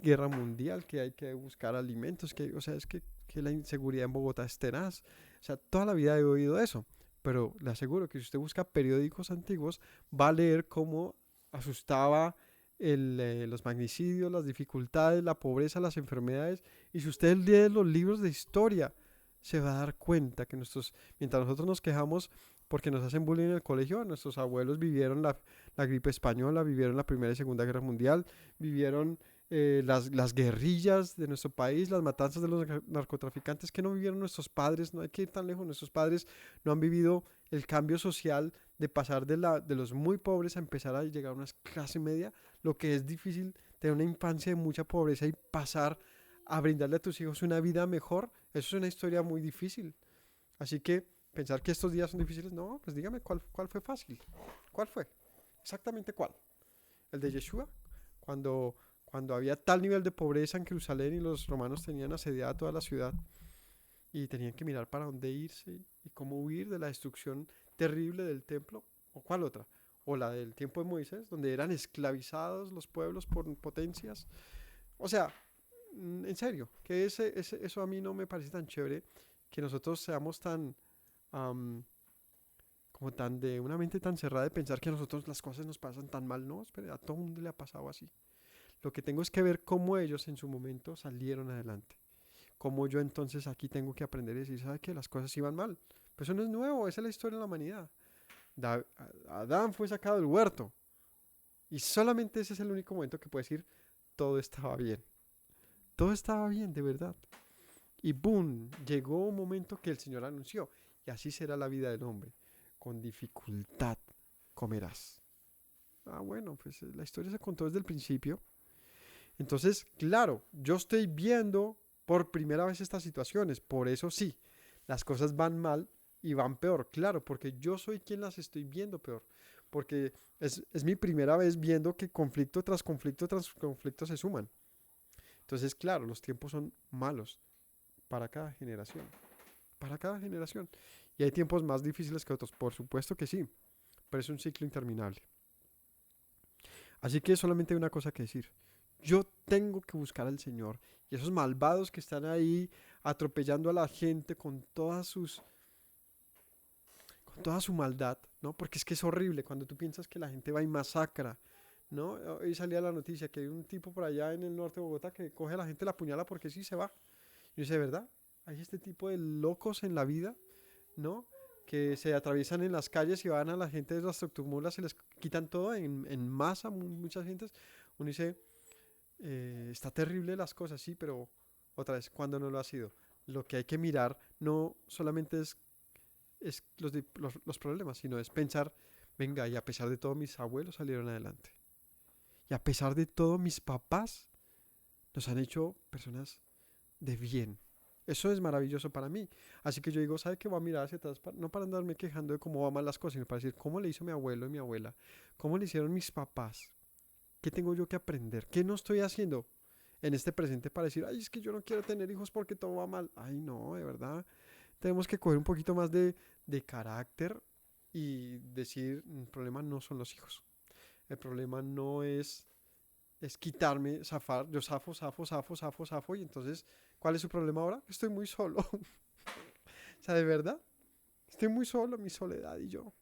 guerra mundial, que hay que buscar alimentos, o sea, que la inseguridad en Bogotá es tenaz. O sea, toda la vida he oído eso. Pero le aseguro que si usted busca periódicos antiguos, va a leer cómo asustaba los magnicidios, las dificultades, la pobreza, las enfermedades. Y si usted lee los libros de historia, se va a dar cuenta que mientras nosotros nos quejamos porque nos hacen bullying en el colegio, nuestros abuelos vivieron la gripe española, vivieron la Primera y Segunda Guerra Mundial, vivieron las guerrillas de nuestro país, las matanzas de los narcotraficantes que no vivieron nuestros padres. No hay que ir tan lejos, nuestros padres no han vivido el cambio social de pasar de los muy pobres a empezar a llegar a una clase media, lo que es difícil tener una infancia de mucha pobreza y pasar a brindarle a tus hijos una vida mejor. Eso es una historia muy difícil. Así que pensar que estos días son difíciles, no, pues dígame cuál fue fácil. ¿Cuál fue? Exactamente cuál. El de Yeshua, cuando había tal nivel de pobreza en Jerusalén y los romanos tenían asediada toda la ciudad y tenían que mirar para dónde irse y cómo huir de la destrucción terrible del templo. ¿O cuál otra? O la del tiempo de Moisés, donde eran esclavizados los pueblos por potencias. O sea, en serio, que eso a mí no me parece tan chévere, que nosotros seamos um, como tan de una mente tan cerrada de pensar que a nosotros las cosas nos pasan tan mal. No, espera, a todo el mundo le ha pasado así. Lo que tengo es que ver cómo ellos en su momento salieron adelante. Cómo yo entonces aquí tengo que aprender a decir, ¿sabe que las cosas iban mal? Pero eso no es nuevo, esa es la historia de la humanidad. Adán fue sacado del huerto. Y solamente ese es el único momento que puede decir, todo estaba bien. Todo estaba bien, de verdad. Y boom, llegó un momento que el Señor anunció. Y así será la vida del hombre. Con dificultad comerás. Ah, bueno, pues la historia se contó desde el principio. Entonces, claro, yo estoy viendo por primera vez estas situaciones. Por eso sí, las cosas van mal y van peor. Claro, porque yo soy quien las estoy viendo peor. Porque es mi primera vez viendo que conflicto tras conflicto tras conflicto se suman. Entonces, claro, los tiempos son malos para cada generación. Para cada generación. Y hay tiempos más difíciles que otros, por supuesto que sí. Pero es un ciclo interminable. Así que solamente hay una cosa que decir. Yo tengo que buscar al Señor. Y esos malvados que están ahí atropellando a la gente con toda su maldad, ¿no? Porque es que es horrible cuando tú piensas que la gente va y masacra, ¿no? Hoy salía la noticia que hay un tipo por allá en el norte de Bogotá que coge a la gente, la apuñala porque sí se va. Y dice, ¿verdad? Hay este tipo de locos en la vida, ¿no? Que se atraviesan en las calles y van a la gente de las tractomulas, se les quitan todo en masa, muchas gentes. Uno dice, está terrible las cosas, sí, pero otra vez, ¿cuándo no lo ha sido? Lo que hay que mirar no solamente es los problemas, sino es pensar, venga, y a pesar de todo mis abuelos salieron adelante. Y a pesar de todo mis papás nos han hecho personas de bien. Eso es maravilloso para mí. Así que yo digo, ¿sabe qué? Voy a mirar hacia atrás, no para andarme quejando de cómo van mal las cosas, sino para decir, ¿cómo le hizo mi abuelo y mi abuela? ¿Cómo le hicieron mis papás? ¿Qué tengo yo que aprender? ¿Qué no estoy haciendo? en este presente para decir, ay, es que yo no quiero tener hijos porque todo va mal. Ay, no, de verdad. Tenemos que coger un poquito más de carácter y decir, el problema no son los hijos. El problema no es quitarme, zafar. Yo zafo. Y entonces, ¿cuál es su problema ahora? Estoy muy solo. O sea, de verdad, estoy muy solo, mi soledad y yo.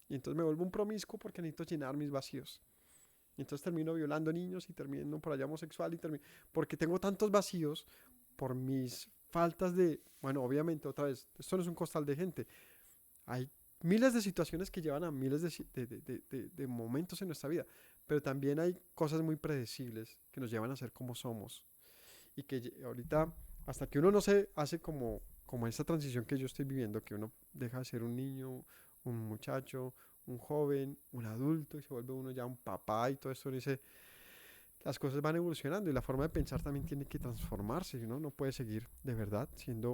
Y entonces me vuelvo un promiscuo porque necesito llenar mis vacíos. Y entonces termino violando niños y termino por allá homosexual y termino... Porque tengo tantos vacíos por mis faltas de... Bueno, obviamente, otra vez, esto no es un costal de gente. Hay miles de situaciones que llevan a miles de momentos en nuestra vida. Pero también hay cosas muy predecibles que nos llevan a ser como somos. Y que ahorita, hasta que uno no se hace como esa transición que yo estoy viviendo, que uno deja de ser un niño, un muchacho, un joven, un adulto y se vuelve uno ya un papá y todo esto, uno dice, las cosas van evolucionando y la forma de pensar también tiene que transformarse, ¿no? No puede seguir de verdad siendo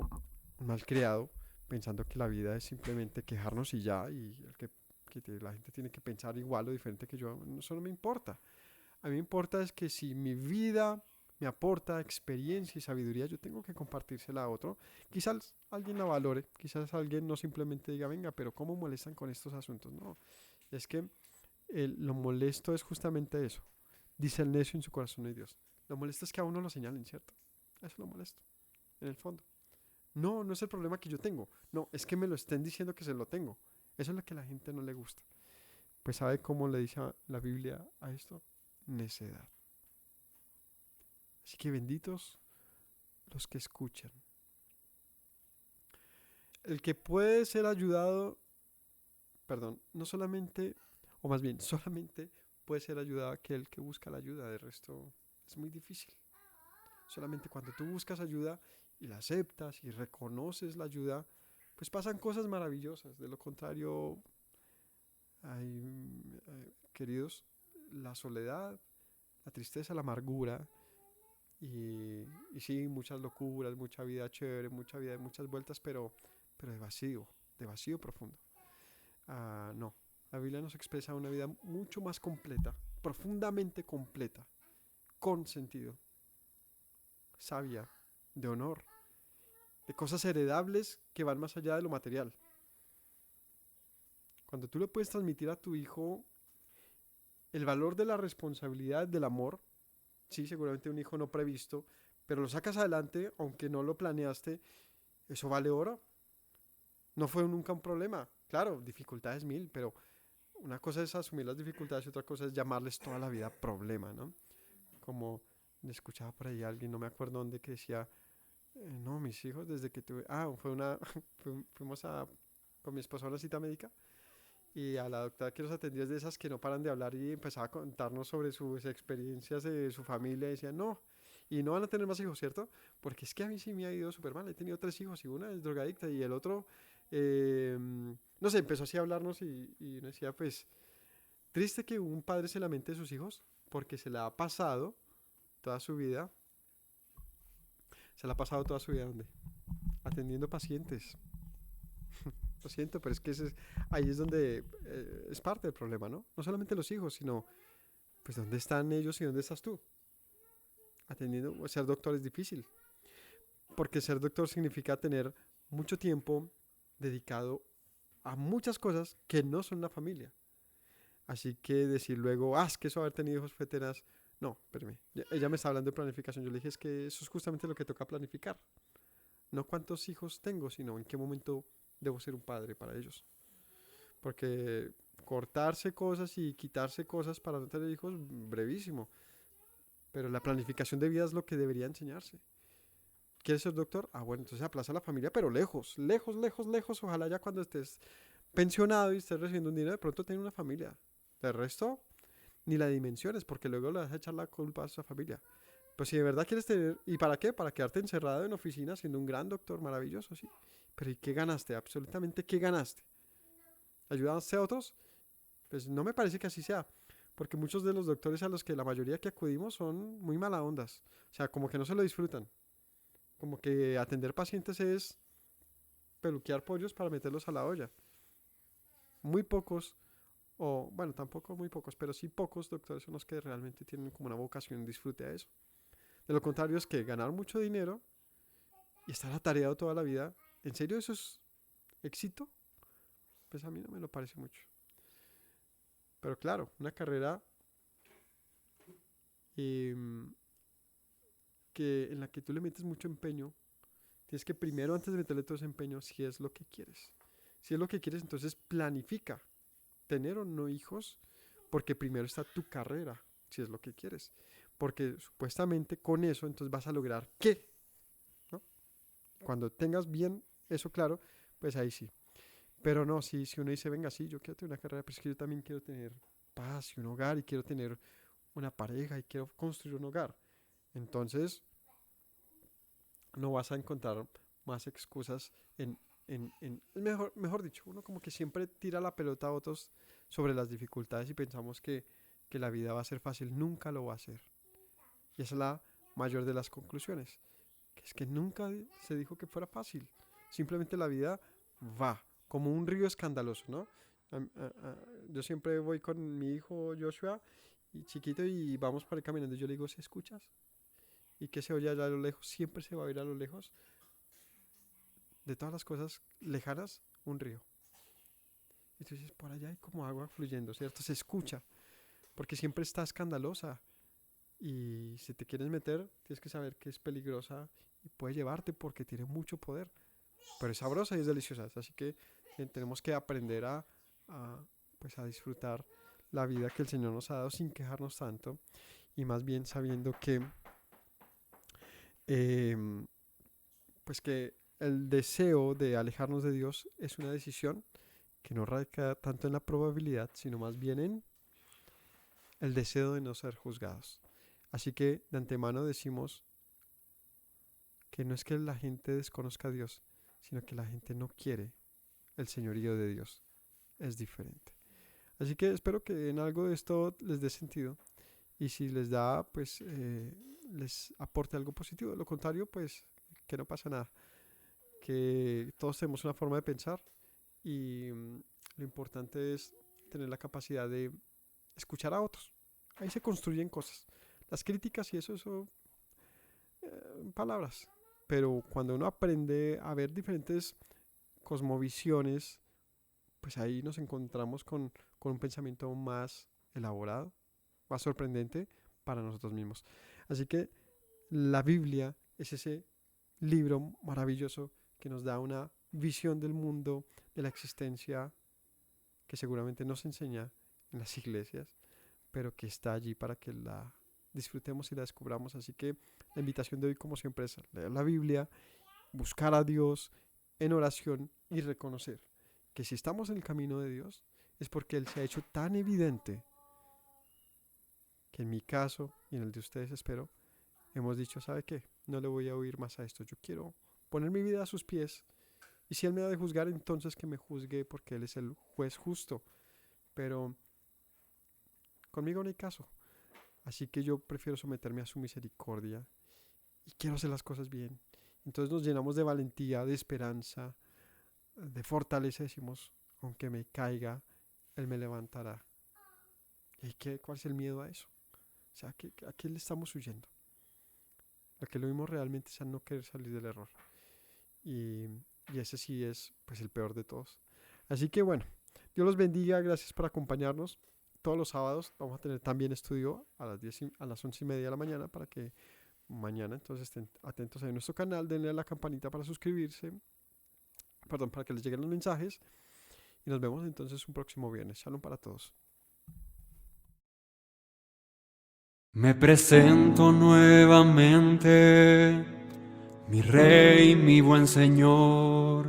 un malcriado pensando que la vida es simplemente quejarnos y ya y la gente tiene que pensar igual o diferente que yo, eso no me importa. A mí me importa es que si mi vida me aporta experiencia y sabiduría, yo tengo que compartírsela a otro. Quizás alguien la valore, quizás alguien no simplemente diga, venga, pero ¿cómo molestan con estos asuntos? No, es que lo molesto es justamente eso. Dice el necio en su corazón no hay Dios. Lo molesto es que a uno lo señalen, ¿cierto? Eso es lo molesto, en el fondo. No, no es el problema que yo tengo. No, es que me lo estén diciendo que se lo tengo. Eso es lo que a la gente no le gusta. Pues ¿sabe cómo le dice la Biblia a esto? Necedad. Así que benditos los que escuchan. El que puede ser ayudado, perdón, no solamente, o más bien, solamente puede ser ayudado aquel que busca la ayuda. De resto, es muy difícil. Solamente cuando tú buscas ayuda y la aceptas y reconoces la ayuda, pues pasan cosas maravillosas. De lo contrario, queridos, la soledad, la tristeza, la amargura y sí, muchas locuras, mucha vida chévere, mucha vida, muchas vueltas, pero de vacío profundo. No, la Biblia nos expresa una vida mucho más completa, profundamente completa, con sentido, sabia, de honor, de cosas heredables que van más allá de lo material. Cuando tú le puedes transmitir a tu hijo el valor de la responsabilidad, del amor, sí, seguramente un hijo no previsto, pero lo sacas adelante, aunque no lo planeaste, eso vale oro. No fue nunca un problema. Claro, dificultades mil, pero una cosa es asumir las dificultades y otra cosa es llamarles toda la vida problema, ¿no? Como escuchaba por ahí a alguien, no me acuerdo dónde, que decía, no, mis hijos desde que tuve... fuimos con mi esposa a una cita médica y a la doctora que nos atendió es de esas que no paran de hablar y empezaba a contarnos sobre sus experiencias de su familia y decía, no, y no van a tener más hijos, ¿cierto? Porque es que a mí sí me ha ido súper mal, he tenido 3 hijos y una es drogadicta y el otro, no sé, empezó así a hablarnos y nos decía, pues, triste que un padre se lamente de sus hijos porque se la ha pasado toda su vida, ¿dónde? Atendiendo pacientes. Lo siento, pero es que ahí es donde es parte del problema, ¿no? No solamente los hijos, sino, pues, ¿dónde están ellos y dónde estás tú? Atendiendo, ser doctor es difícil, porque ser doctor significa tener mucho tiempo dedicado a muchas cosas que no son la familia. Así que decir luego, es que eso haber tenido hijos fue tenaz. No, espérame. Ella me está hablando de planificación. Yo le dije, es que eso es justamente lo que toca planificar. No cuántos hijos tengo, sino en qué momento debo ser un padre para ellos. Porque cortarse cosas y quitarse cosas para no tener hijos, brevísimo. Pero la planificación de vida es lo que debería enseñarse. ¿Quieres ser doctor? Bueno, entonces aplaza la familia, pero lejos, lejos, lejos, lejos. Ojalá ya cuando estés pensionado y estés recibiendo un dinero, de pronto tener una familia. De resto, ni la dimensiones, porque luego le vas a echar la culpa a esa familia. Pues si de verdad quieres tener... ¿Y para qué? Para quedarte encerrado en oficina siendo un gran doctor maravilloso, sí. Pero ¿y qué ganaste? Absolutamente, ¿qué ganaste? ¿Ayudaste a otros? Pues no me parece que así sea. Porque muchos de los doctores a los que la mayoría que acudimos son muy mala ondas. O sea, como que no se lo disfrutan. Como que atender pacientes es peluquear pollos para meterlos a la olla. Muy pocos, o bueno, tampoco muy pocos, pero sí pocos doctores son los que realmente tienen como una vocación y disfrute a eso. De lo contrario es que ganar mucho dinero y estar atareado toda la vida, ¿en serio eso es éxito? Pues a mí no me lo parece mucho. Pero claro, una carrera em, en la que tú le metes mucho empeño, tienes que primero, antes de meterle todo ese empeño, si es lo que quieres. Si es lo que quieres, entonces planifica tener o no hijos, porque primero está tu carrera, si es lo que quieres. Porque supuestamente con eso, entonces vas a lograr qué, ¿no? Cuando tengas bien eso claro, pues ahí sí. Pero no, si uno dice, venga, sí, yo quiero tener una carrera, pero es que yo también quiero tener paz y un hogar y quiero tener una pareja y quiero construir un hogar. Entonces, no vas a encontrar más excusas mejor dicho, uno como que siempre tira la pelota a otros sobre las dificultades y pensamos que la vida va a ser fácil, nunca lo va a ser. Y esa es la mayor de las conclusiones, que es que nunca se dijo que fuera fácil, simplemente la vida va, como un río escandaloso, ¿no? Yo siempre voy con mi hijo Joshua, y chiquito, y vamos para ir caminando, y yo le digo, ¿si escuchas? ¿Y qué se oye allá a lo lejos? Siempre se va a oír a lo lejos, de todas las cosas lejanas, un río. Y tú dices, por allá hay como agua fluyendo, ¿cierto? Se escucha, porque siempre está escandalosa. Y si te quieres meter, tienes que saber que es peligrosa y puede llevarte porque tiene mucho poder. Pero es sabrosa y es deliciosa. Así que tenemos que aprender pues a disfrutar la vida que el Señor nos ha dado sin quejarnos tanto. Y más bien sabiendo que, pues que el deseo de alejarnos de Dios es una decisión que no radica tanto en la probabilidad, sino más bien en el deseo de no ser juzgados. Así que de antemano decimos que no es que la gente desconozca a Dios, sino que la gente no quiere el señorío de Dios. Es diferente. Así que espero que en algo de esto les dé sentido. Y si les da, pues les aporte algo positivo. De lo contrario, pues que no pasa nada. Que todos tenemos una forma de pensar. Y lo importante es tener la capacidad de escuchar a otros. Ahí se construyen cosas. Las críticas y eso palabras. Pero cuando uno aprende a ver diferentes cosmovisiones, pues ahí nos encontramos con un pensamiento más elaborado, más sorprendente para nosotros mismos. Así que la Biblia es ese libro maravilloso que nos da una visión del mundo, de la existencia, que seguramente nos enseña en las iglesias, pero que está allí para que la disfrutemos y la descubramos. Así que la invitación de hoy, como siempre, es leer la Biblia, buscar a Dios en oración y reconocer que si estamos en el camino de Dios es porque Él se ha hecho tan evidente que en mi caso y en el de ustedes, espero, hemos dicho, ¿sabe qué? No le voy a oír más a esto. Yo quiero poner mi vida a sus pies. Y si Él me ha de juzgar, entonces que me juzgue porque Él es el juez justo. Pero conmigo no hay caso. Así que yo prefiero someterme a su misericordia y quiero hacer las cosas bien. Entonces nos llenamos de valentía, de esperanza, de fortaleza. Decimos, aunque me caiga, Él me levantará. ¿Y cuál es el miedo a eso? O sea, ¿a qué le estamos huyendo? Lo que lo vimos realmente es a no querer salir del error. Y ese sí es pues el peor de todos. Así que bueno, Dios los bendiga, gracias por acompañarnos. Todos los sábados vamos a tener también estudio a las 11:30 de la mañana para que mañana entonces estén atentos a nuestro canal, denle a la campanita para suscribirse, para que les lleguen los mensajes y nos vemos entonces un próximo viernes. Shalom para todos. Me presento nuevamente, mi Rey, mi buen Señor.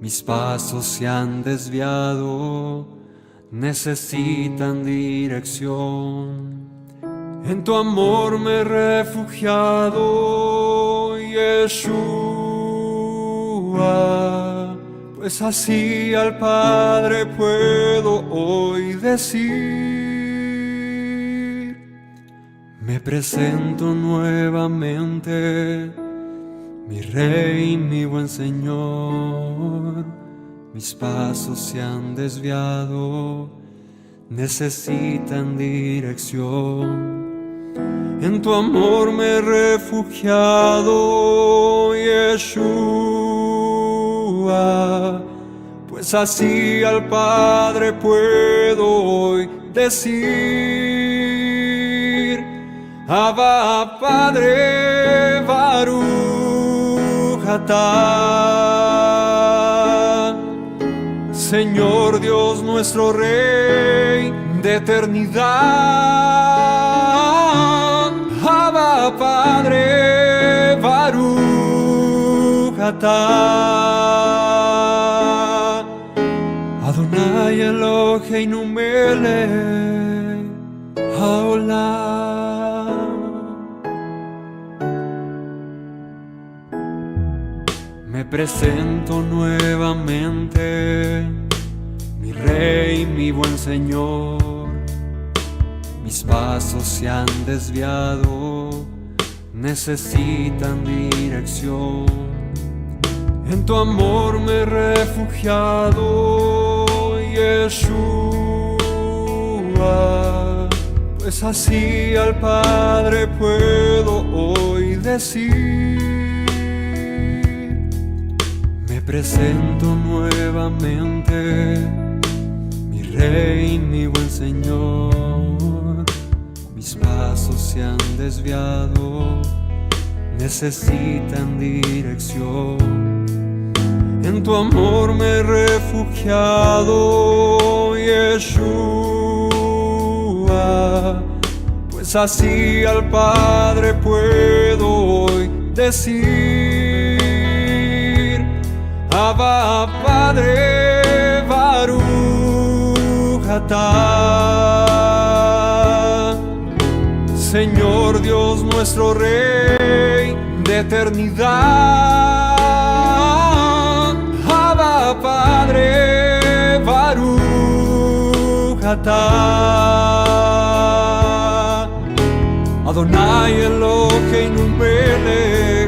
Mis pasos se han desviado, necesitan dirección. En tu amor me he refugiado, Yeshua, pues así al Padre puedo hoy decir. Me presento nuevamente, mi Rey, mi buen Señor. Mis pasos se han desviado, necesitan dirección. En tu amor me he refugiado, Yeshua, pues así al Padre puedo hoy decir: Abba, Padre, Baruch atah. Señor Dios nuestro Rey de eternidad, Abba, Padre, Baruch atah. Adonai Eloheinu melech haolam. Me presento nuevamente, mi Rey, mi buen Señor. Mis pasos se han desviado, necesitan dirección. En tu amor me he refugiado, Yeshua, pues así al Padre puedo hoy decir: me presento nuevamente, mi Rey, mi buen Señor. Mis pasos se han desviado, necesitan dirección. En tu amor me he refugiado, Yeshua, pues así al Padre puedo hoy decir: Abba, Padre, Baruch atah. Señor Dios nuestro Rey de eternidad, Abba, Padre, Baruch atah. Adonai Eloheinu melech